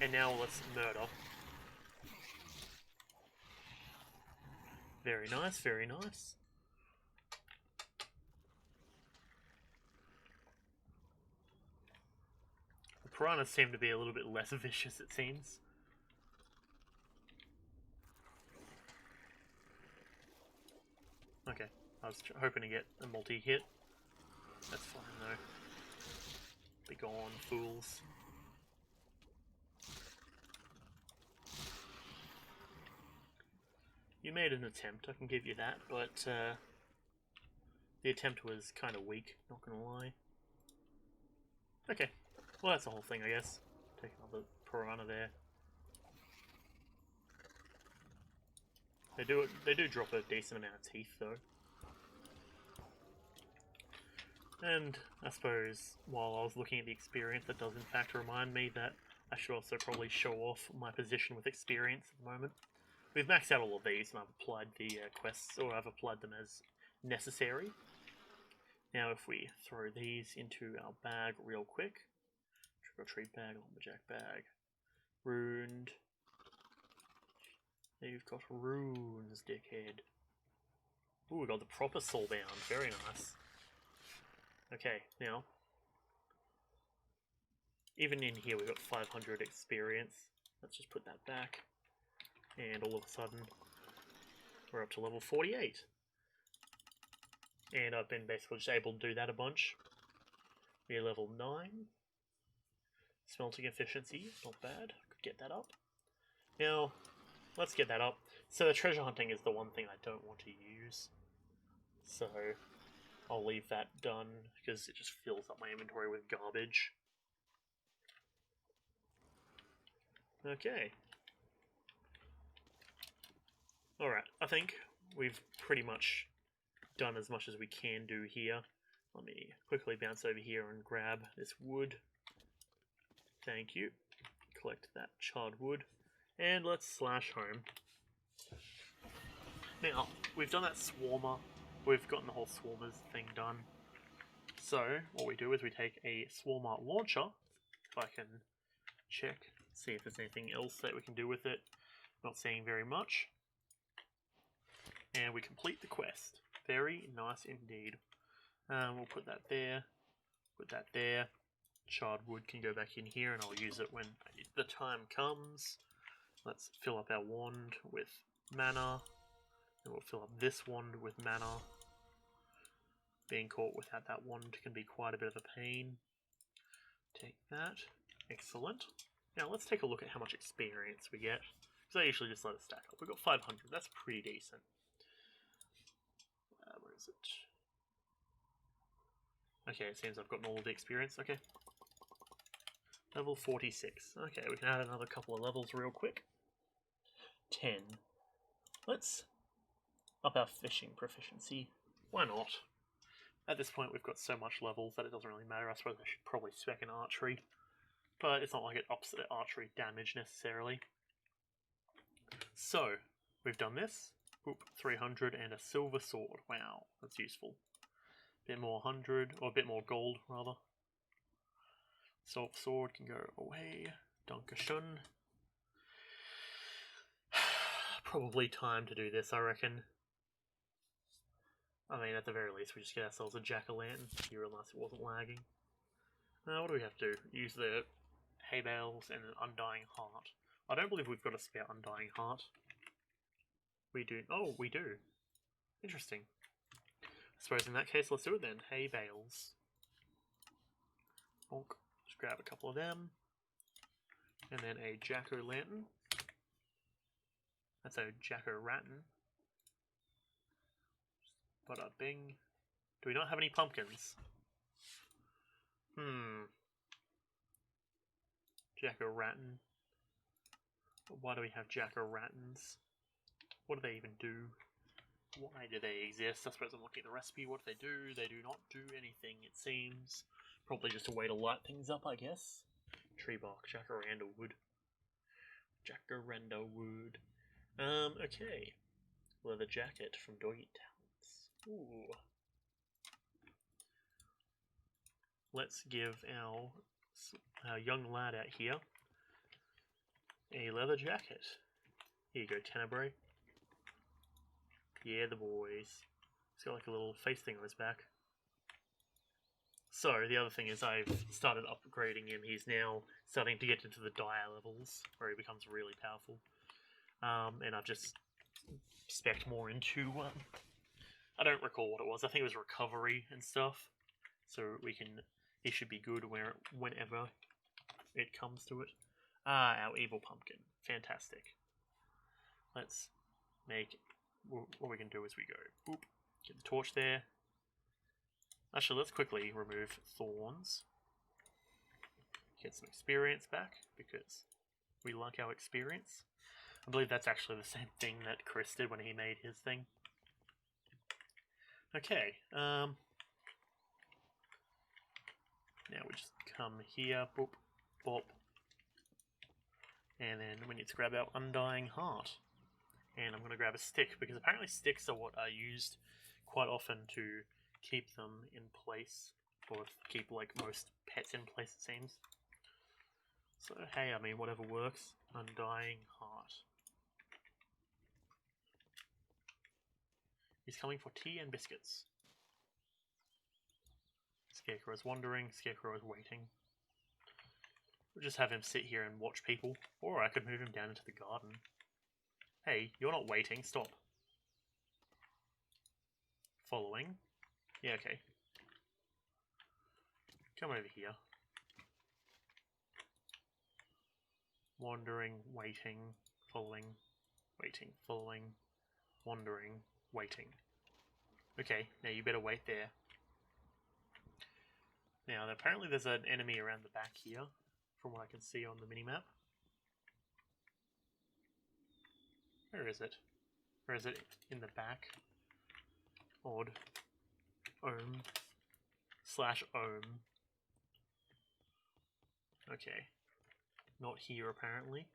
Speaker 1: And now let's murder. Very nice, very nice. The piranhas seem to be a little bit less vicious, it seems. Okay, I was hoping to get a multi-hit. That's fine though. Be gone, fools. You made an attempt, I can give you that, but the attempt was kind of weak, not gonna lie. Okay, well that's the whole thing, I guess. Take another piranha there. They do drop a decent amount of teeth though. And I suppose while I was looking at the experience, that does in fact remind me that I should also probably show off my position with experience at the moment. We've maxed out all of these and I've applied the quests, or I've applied them as necessary. Now if we throw these into our bag real quick. Trick or treat bag, lumberjack bag. Ruined. You've got runes, dickhead. Ooh, we got the proper soulbound. Very nice. Okay, now. Even in here, we've got 500 experience. Let's just put that back. And all of a sudden, we're up to level 48. And I've been basically just able to do that a bunch. We're level 9. Smelting efficiency, not bad. Could get that up. Now, let's get that up. So the treasure hunting is the one thing I don't want to use. So I'll leave that done because it just fills up my inventory with garbage. Okay. Alright, I think we've pretty much done as much as we can do here. Let me quickly bounce over here and grab this wood. Thank you. Collect that charred wood. And let's slash home. Now, we've done that swarmer. We've gotten the whole swarmers thing done. So, what we do is we take a swarmer launcher. If I can check, see if there's anything else that we can do with it. Not seeing very much. And we complete the quest. Very nice indeed. We'll put that there. Put that there. Charred wood can go back in here and I'll use it when the time comes. Let's fill up our wand with mana. And we'll fill up this wand with mana. Being caught without that wand can be quite a bit of a pain. Take that. Excellent. Now let's take a look at how much experience we get. Because I usually just let it stack up. We've got 500. That's pretty decent. Where is it? Okay, it seems I've gotten all of the experience. Okay. Level 46. Okay, we can add another couple of levels real quick. 10. Let's up our fishing proficiency. Why not? At this point we've got so much levels that it doesn't really matter. I suppose I should probably spec an archery. But it's not like it ups the archery damage necessarily. So, we've done this. Oop, 300 and a silver sword. Wow, that's useful. Bit more 100, or a bit more gold rather. Salt sword can go away. Dankeschön. Probably time to do this, I reckon. I mean, at the very least, we just get ourselves a jack-o'-lantern. You realise it wasn't lagging. Now, what do we have to do? Use the hay bales and an undying heart. I don't believe we've got a spare undying heart. We do. Oh, we do. Interesting. I suppose in that case, let's do it then. Hay bales. Bonk. Just grab a couple of them. And then a jack-o'-lantern. That's a jack-o'-rattan. Bada bing. Do we not have any pumpkins? Jack-o'-rattan. Why do we have jack-o'-rattans? What do they even do? Why do they exist? I suppose I'm looking at the recipe. What do? They do not do anything, it seems. Probably just a way to light things up, I guess. Tree bark, jacaranda wood. Jacaranda wood. Okay. Leather jacket from Doggy Talents. Ooh. Let's give our young lad out here a leather jacket. Here you go, Tenebrae. Yeah, the boys. He's got like a little face thing on his back. So, the other thing is I've started upgrading him. He's now starting to get into the dire levels, where he becomes really powerful. And I've just spec'd more into, I don't recall what it was. I think it was recovery and stuff. So he should be good whenever it comes to it. Ah, our evil pumpkin. Fantastic. Let's make, what we can do is we go, boop, get the torch there. Actually, let's quickly remove thorns. Get some experience back, because we like our experience. I believe that's actually the same thing that Chris did when he made his thing. Okay, now we just come here, boop, bop. And then we need to grab our undying heart. And I'm going to grab a stick, because apparently sticks are what are used quite often to keep them in place, or keep like most pets in place, it seems. So hey, I mean, whatever works. Undying heart. He's coming for tea and biscuits. Scarecrow is wandering, Scarecrow is waiting. We'll just have him sit here and watch people, or I could move him down into the garden. Hey, you're not waiting, stop. Following. Yeah, okay. Come over here. Wandering, waiting, following, waiting, following, wandering, waiting. Okay, now you better wait there. Now, apparently there's an enemy around the back here, from what I can see on the minimap. Where is it? Or is it in the back? Odd. Ohm. / ohm. Okay. Not here, apparently.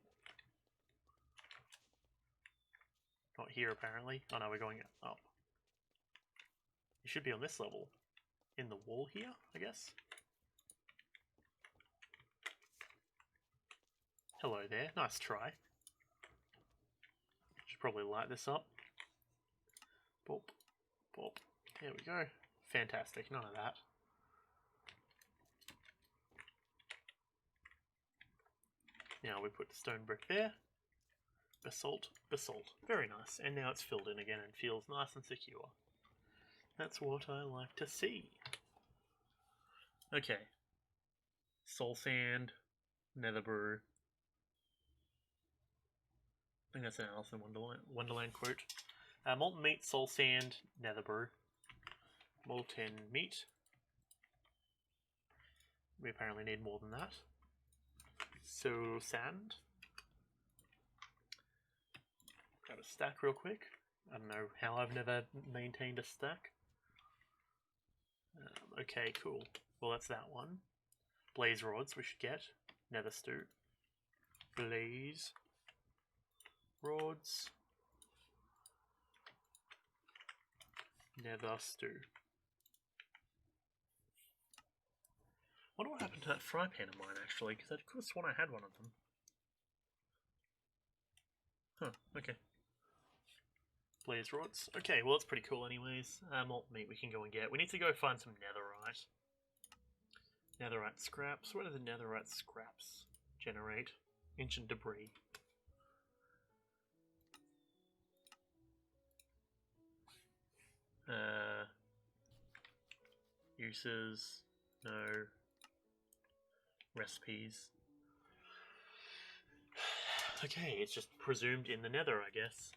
Speaker 1: Not here, apparently. Oh no, we're going up. You should be on this level. In the wall here, I guess? Hello there. Nice try. Should probably light this up. Bop. Bop. There we go. Fantastic. None of that. Now we put the stone brick there. Basalt, basalt. Very nice. And now it's filled in again and feels nice and secure. That's what I like to see. Okay. Soul sand, nether brew. I think that's an Alice in Wonderland quote. Molten meat, soul sand, nether brew. Molten meat. We apparently need more than that. Soul sand. Grab a stack real quick. I don't know how I've never maintained a stack. Okay, cool. Well, that's that one. Blaze rods we should get. Nether stew. Blaze rods. Nether stew. I wonder what happened to that fry pan of mine, actually, because I could have sworn I had one of them. Huh, okay. Blaze rods. Okay, well that's pretty cool anyways. Molten meat we can go and get. We need to go find some netherite. Netherite scraps. Where do the netherite scraps generate? Ancient debris. Uses. No. Recipes. Okay, it's just presumed in the nether, I guess.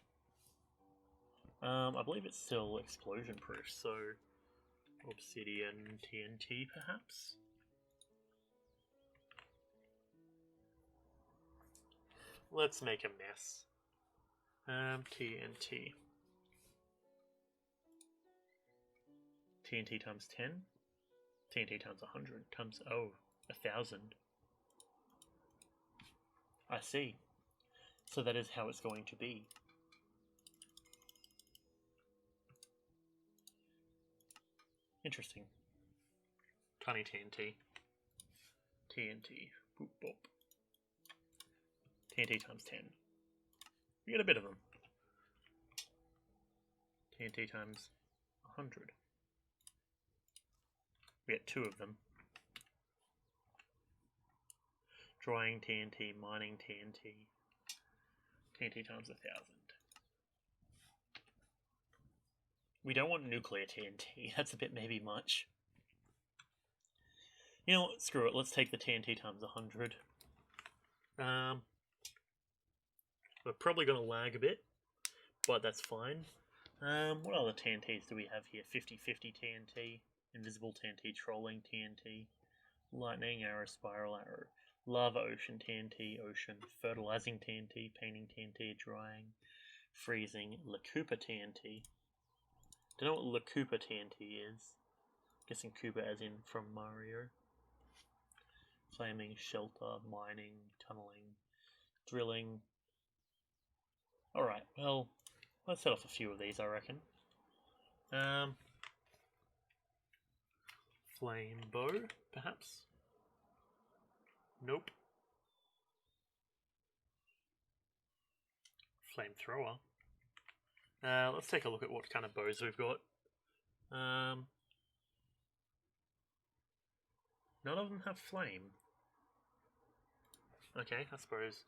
Speaker 1: I believe it's still explosion proof, so obsidian TNT, perhaps? Let's make a mess. TNT. TNT times 10? TNT times 100 times, 1,000. I see. So that is how it's going to be. Interesting. Tiny TNT. TNT. Boop boop. TNT times 10. We get a bit of them. TNT times 100. We get 2 of them. Drying TNT, mining TNT. TNT times 1,000. We don't want nuclear TNT. That's a bit maybe much. You know what? Screw it. Let's take the TNT times 100. We're probably going to lag a bit, but that's fine. What other TNTs do we have here? 50-50 TNT, invisible TNT, trolling TNT, lightning arrow, spiral arrow, lava ocean TNT, ocean, fertilizing TNT, painting TNT, drying, freezing, La Koopa TNT. Don't know what La Koopa TNT is. Guessing Koopa as in from Mario. Flaming, shelter, mining, tunneling, drilling. Alright, well, let's set off a few of these, I reckon. Flame bow, perhaps? Nope. Flamethrower. Let's take a look at what kind of bows we've got. None of them have flame. Okay, I suppose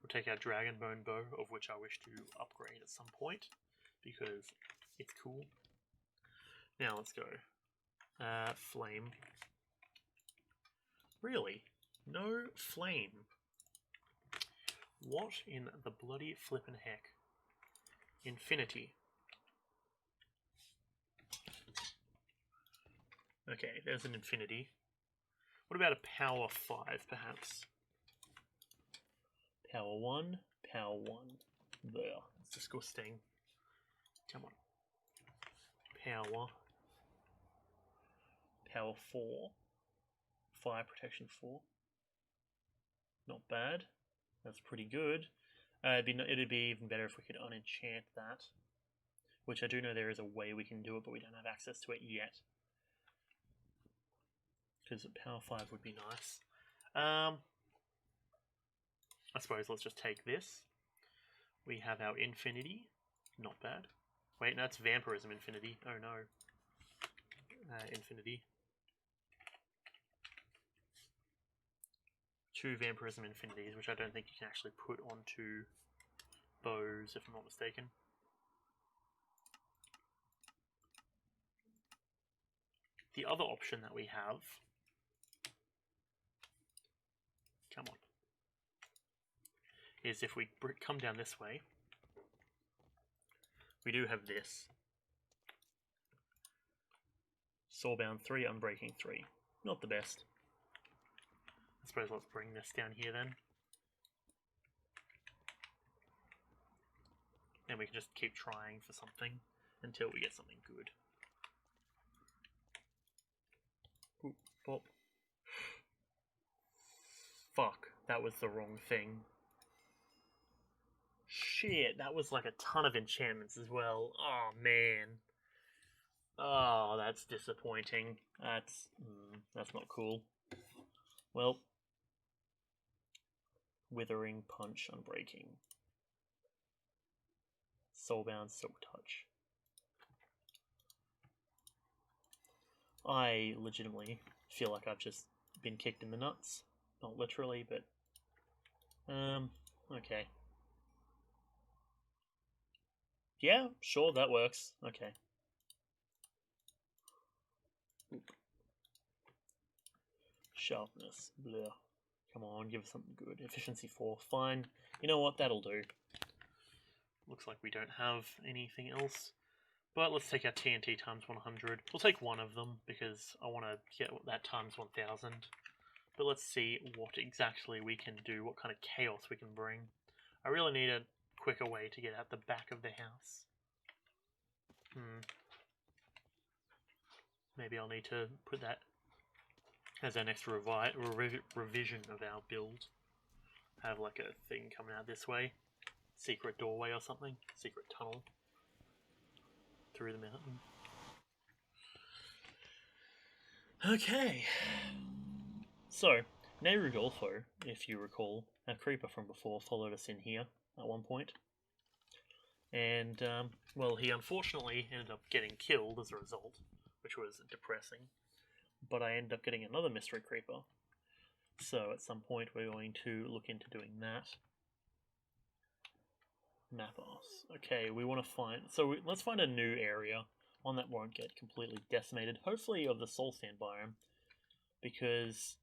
Speaker 1: we'll take our dragon bone bow, of which I wish to upgrade at some point, because it's cool. Now let's go. Flame. Really? No flame? What in the bloody flippin' heck? Infinity. Okay, there's an infinity. What about a power 5, perhaps? Power 1, power 1. There. It's disgusting. Come on. Power. Power 4. Fire protection 4. Not bad. That's pretty good. It'd be even better if we could unenchant that. Which I do know there is a way we can do it, but we don't have access to it yet. Because power 5 would be nice. I suppose let's just take this. We have our infinity. Not bad. Wait, no, it's vampirism infinity. Oh no. Infinity. 2 vampirism infinities, which I don't think you can actually put onto bows, if I'm not mistaken. The other option that we have... Come on. Is if we come down this way, we do have this. Soulbound 3, Unbreaking 3. Not the best. I suppose let's bring this down here then. And we can just keep trying for something until we get something good. Oop, pop. Fuck, that was the wrong thing. Shit, that was like a ton of enchantments as well. Oh, man. Oh, that's disappointing. That's not cool. Well, Withering Punch, Unbreaking. Soulbound, Silk Touch. I legitimately feel like I've just been kicked in the nuts. Not literally, but... okay. Yeah, sure, that works. Okay. Oop. Sharpness. Bleh. Come on, give us something good. Efficiency 4. Fine. You know what? That'll do. Looks like we don't have anything else. But let's take our TNT times 100. We'll take one of them because I want to get that times 1000. But let's see what exactly we can do, what kind of chaos we can bring. I really need a quicker way to get out the back of the house. Maybe I'll need to put that as our next revision of our build. Have like a thing coming out this way. Secret doorway or something. Secret tunnel. Through the mountain. Okay. So, Nerudolfo, if you recall, our creeper from before, followed us in here at one point. And, well, he unfortunately ended up getting killed as a result, which was depressing. But I ended up getting another mystery creeper. So at some point we're going to look into doing that. Mappos. Okay, we want to find... So let's find a new area, one that won't get completely decimated, hopefully of the soul sand biome, because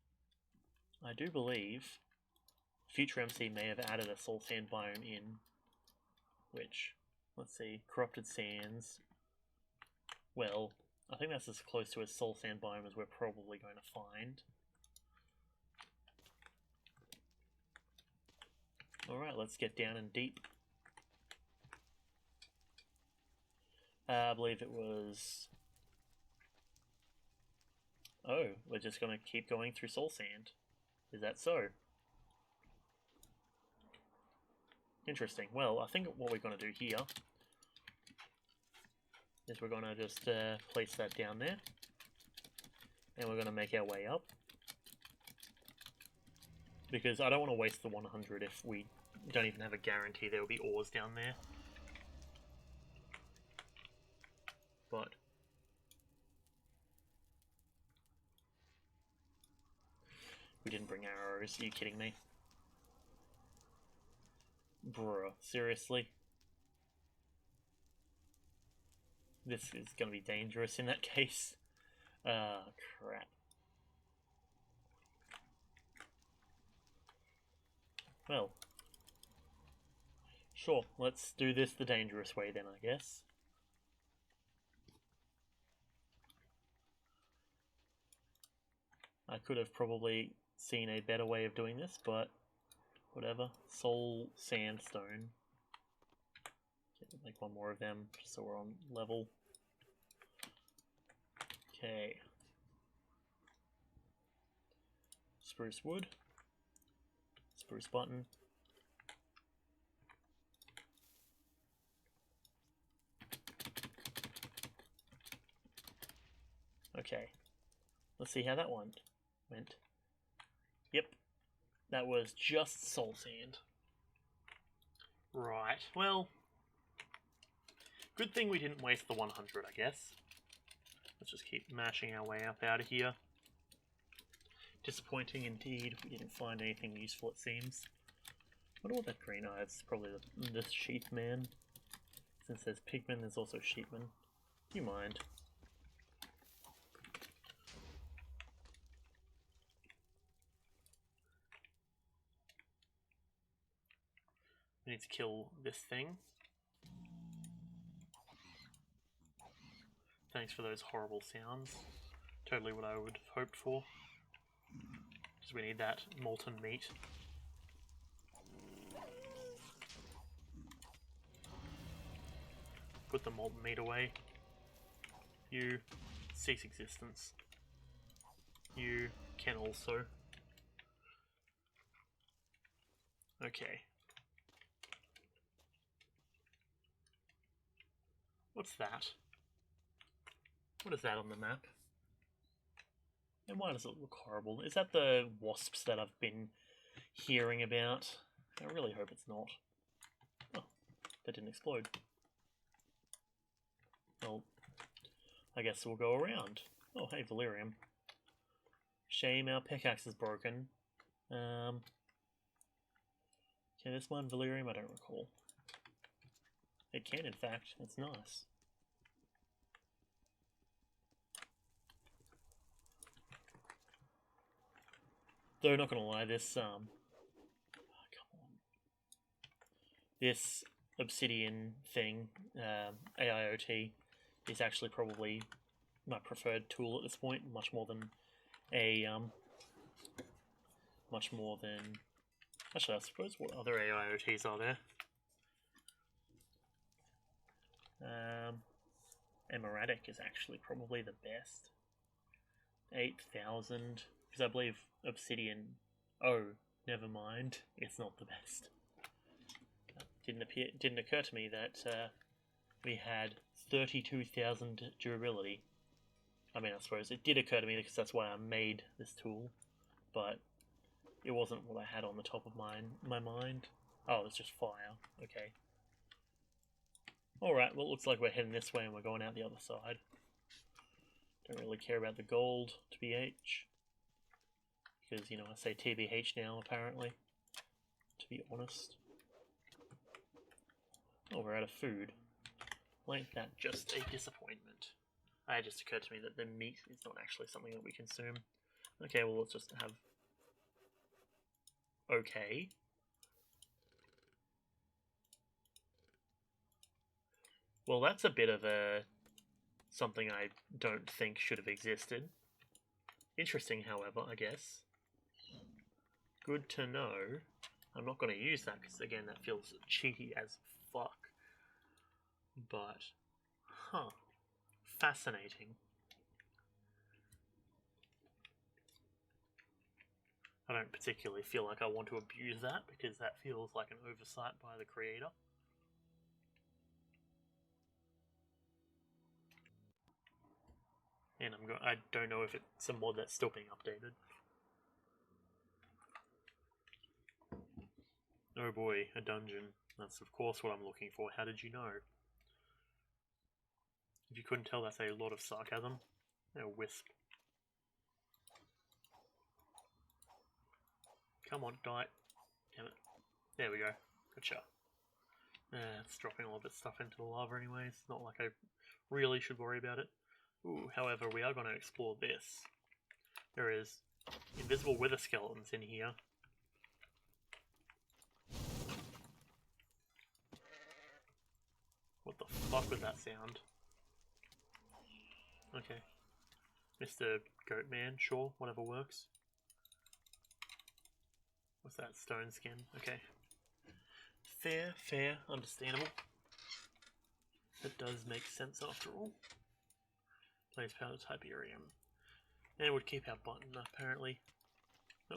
Speaker 1: I do believe future MC may have added a soul sand biome in, which, let's see, corrupted sands. Well, I think that's as close to a soul sand biome as we're probably going to find. Alright, let's get down and deep. I believe it was... Oh, we're just going to keep going through soul sand. Is that so? Interesting. Well, I think what we're going to do here is we're going to just place that down there. And we're going to make our way up. Because I don't want to waste the 100 if we don't even have a guarantee there will be ores down there. But we didn't bring arrows. Are you kidding me? Bruh, seriously? This is going to be dangerous in that case. Ah, crap. Well, sure, let's do this the dangerous way then, I guess. I could have probably seen a better way of doing this, but whatever. Soul sandstone. Make one more of them, just so we're on level. Okay. Spruce wood. Spruce button. Okay. Let's see how that one went. Yep. That was just soul sand. Right. Well, good thing we didn't waste the 100, I guess. Let's just keep mashing our way up out of here. Disappointing indeed. We didn't find anything useful, it seems. I wonder what that green eye is. Probably the sheep man. Since there's pigman, there's also sheepman. Do you mind? We need to kill this thing. Thanks for those horrible sounds. Totally what I would have hoped for. Because we need that molten meat. Put the molten meat away. You cease existence. You can also. Okay. What's that? What is that on the map? And why does it look horrible? Is that the wasps that I've been hearing about? I really hope it's not. Oh, that didn't explode. Well, I guess we'll go around. Oh, hey, Valerium. Shame our pickaxe is broken. Okay, this one, Valerium, I don't recall. It can, in fact. It's nice. Though, not gonna lie, this, oh, come on. This obsidian thing, AIoT, is actually probably my preferred tool at this point, much more than a actually, I suppose, what other AIoTs are there? Emeradic is actually probably the best. 8,000, because I believe Obsidian. Oh, never mind. It's not the best. Didn't occur to me that we had 32,000 durability. I mean, I suppose it did occur to me because that's why I made this tool, but it wasn't what I had on the top of my mind. Oh, it's just fire. Okay. Alright, well, it looks like we're heading this way and we're going out the other side. Don't really care about the gold, TBH. Because, you know, I say TBH now, apparently. To be honest. Oh, we're out of food. Well, ain't that just a disappointment? It just occurred to me that the meat is not actually something that we consume. Okay, well, let's just have... Okay. Well, that's a bit of a... something I don't think should have existed. Interesting, however, I guess. Good to know. I'm not going to use that because, again, that feels cheaty as fuck. But, huh. Fascinating. I don't particularly feel like I want to abuse that because that feels like an oversight by the creator. And I don't know if it's a mod that's still being updated. Oh boy, a dungeon. That's of course what I'm looking for. How did you know? If you couldn't tell, that's a lot of sarcasm. A wisp. Come on, die. Damn it. There we go. Gotcha. It's dropping all of its stuff into the lava anyway. It's not like I really should worry about it. Ooh, however, we are going to explore this. There is invisible wither skeletons in here. What the fuck was that sound? Okay. Mr. Goatman, sure, whatever works. What's that? Stone skin? Okay. Fair, understandable. That does make sense after all. Blaze powder type Typerium. And it would keep our button, apparently. Oh.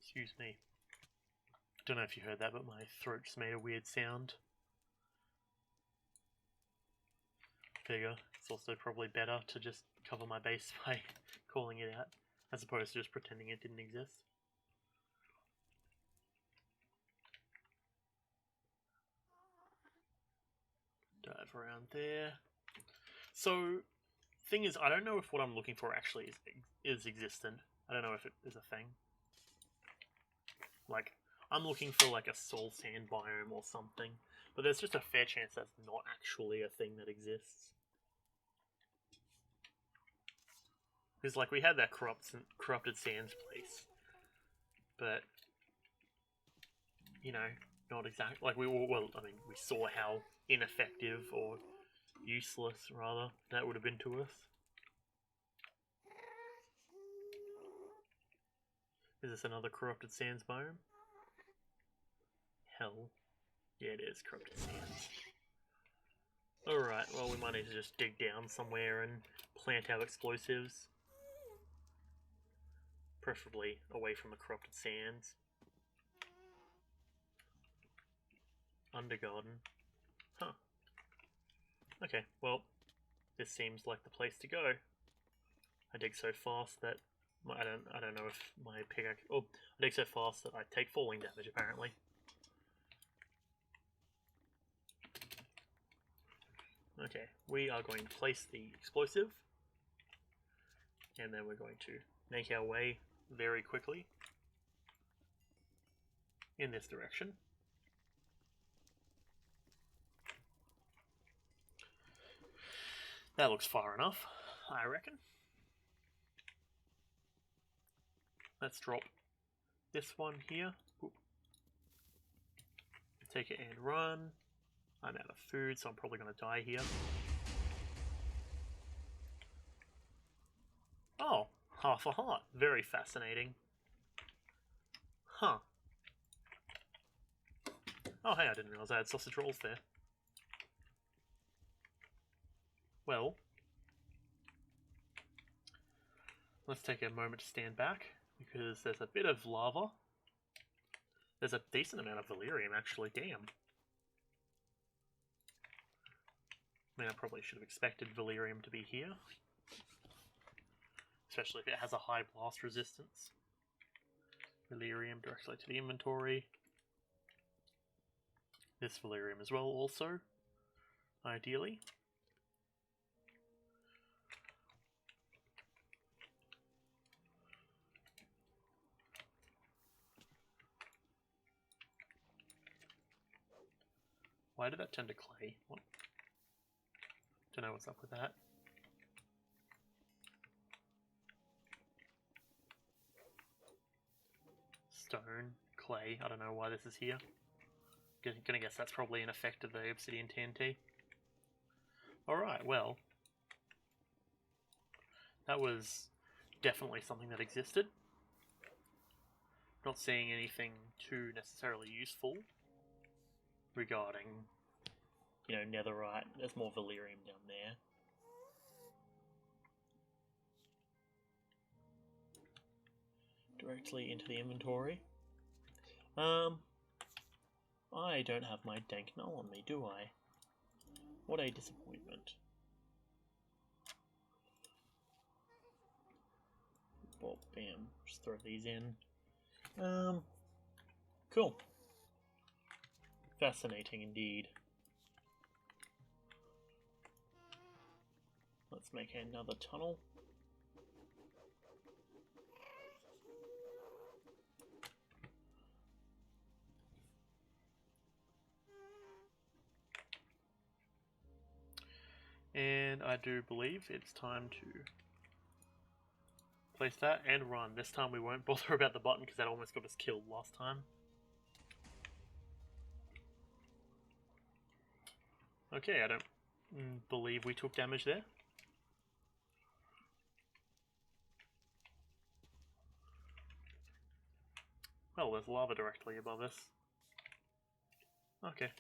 Speaker 1: Excuse me. Don't know if you heard that, but my throat just made a weird sound. Figure it's also probably better to just cover my base by calling it out, as opposed to just pretending it didn't exist. Dive around there. So, thing is, I don't know if what I'm looking for actually is existent. I don't know if it is a thing. Like, I'm looking for like a soul sand biome or something, but there's just a fair chance that's not actually a thing that exists. Because, like, we had that corrupted sands place, but, you know, not exactly. Like, we saw how ineffective, or useless, rather, that would have been to us. Is this another corrupted sands biome? Hell. Yeah, it is corrupted sands. Alright, well, we might need to just dig down somewhere and plant our explosives. Preferably away from the corrupted sands. Undergarden. Huh. Okay, well, this seems like the place to go. I dig so fast that I don't know if my pickaxe. Oh, I dig so fast that I take falling damage apparently. Okay, we are going to place the explosive, and then we're going to make our way very quickly in this direction. That looks far enough, I reckon. Let's drop this one here. Oop. Take it and run. I'm out of food, so I'm probably going to die here. Oh, half a heart. Very fascinating. Huh. Oh, hey, I didn't realize I had sausage rolls there. Well, let's take a moment to stand back, because there's a bit of lava. There's a decent amount of Valyrium, actually. Damn. I mean, I probably should have expected Valyrium to be here. Especially if it has a high blast resistance. Valyrium directly to the inventory. This Valyrium as well, also. Ideally. Why did that turn to clay? What? Don't know what's up with that. Stone, clay, I don't know why this is here. Gonna guess that's probably an effect of the obsidian TNT. Alright, well. That was definitely something that existed. Not seeing anything too necessarily useful regarding, you know, netherite. There's more Valyrium down there. Directly into the inventory. I don't have my dank null on me, do I? What a disappointment. Well, bam, just throw these in. Cool. Fascinating indeed. Let's make another tunnel. And I do believe it's time to place that and run. This time we won't bother about the button because that almost got us killed last time. Okay, I don't believe we took damage there. Well, there's lava directly above us. Okay.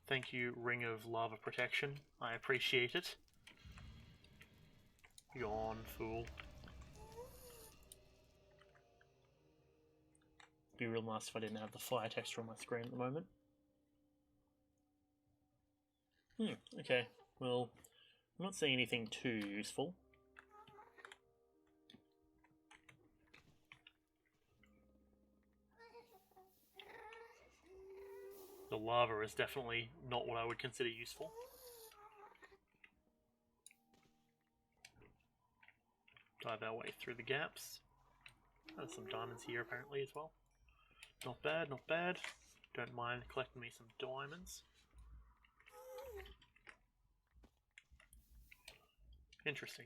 Speaker 1: Thank you, Ring of Lava Protection. I appreciate it. Yawn, fool. Be real nice if I didn't have the fire texture on my screen at the moment. Okay. Well, I'm not seeing anything too useful. The lava is definitely not what I would consider useful. Dive our way through the gaps. There's some diamonds here apparently as well. Not bad, not bad. Don't mind collecting me some diamonds. Interesting.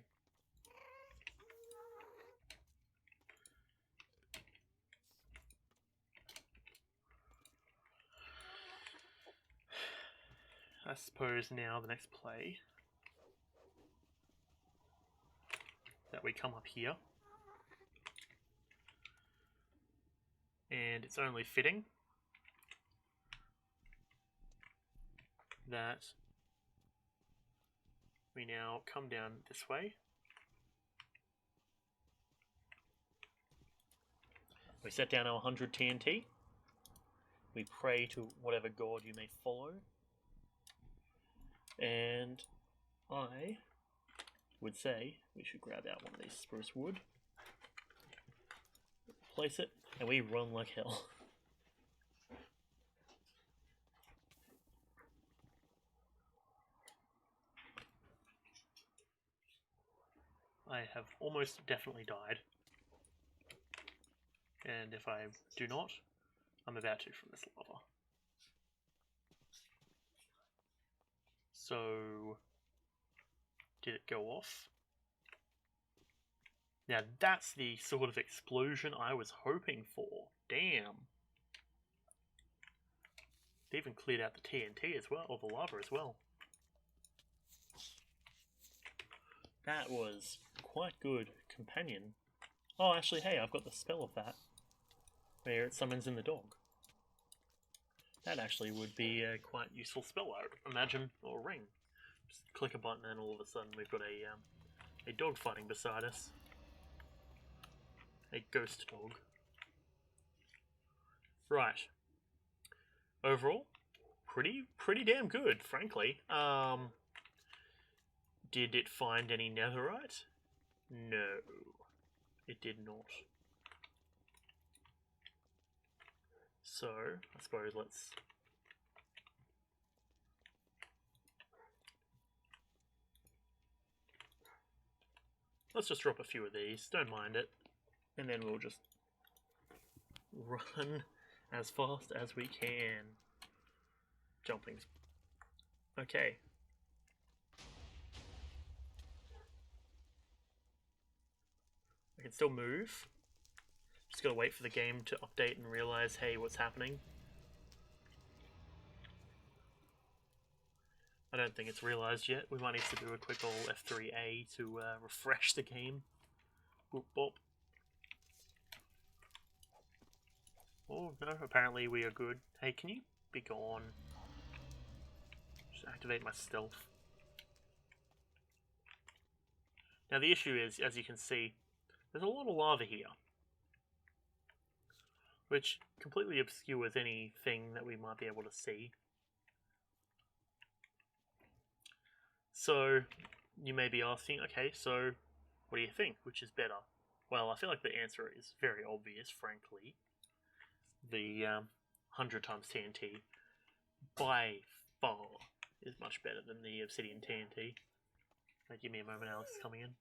Speaker 1: I suppose now the next play that we come up here, and it's only fitting that we now come down this way. We set down our 100 TNT. We pray to whatever god you may follow. And I would say we should grab out one of these spruce wood, place it, and we run like hell. I have almost definitely died. And if I do not, I'm about to from this lava. So, did it go off? Now that's the sort of explosion I was hoping for. Damn. They even cleared out the TNT as well, or the lava as well. That was quite good, companion. Oh, actually, hey, I've got the spell of that, where it summons in the dog. That actually would be a quite useful spell, I would imagine, or ring. Just click a button and all of a sudden we've got a dog fighting beside us. A ghost dog. Right. Overall, pretty damn good, frankly. Did it find any netherite? No, it did not. So, I suppose let's just drop a few of these, don't mind it. And then we'll just run as fast as we can. Jumping's okay. I can still move. Just gotta wait for the game to update and realize, hey, what's happening. I don't think it's realized yet. We might need to do a quick old F3A to refresh the game. Boop bop. Oh no, apparently we are good. Hey, can you be gone? Just activate my stealth. Now the issue is, as you can see, there's a lot of lava here, which completely obscures anything that we might be able to see. So, you may be asking, okay, so what do you think? Which is better? Well, I feel like the answer is very obvious, frankly. The 100 times TNT, by far, is much better than the Obsidian TNT. Give me a moment, Alex is coming in.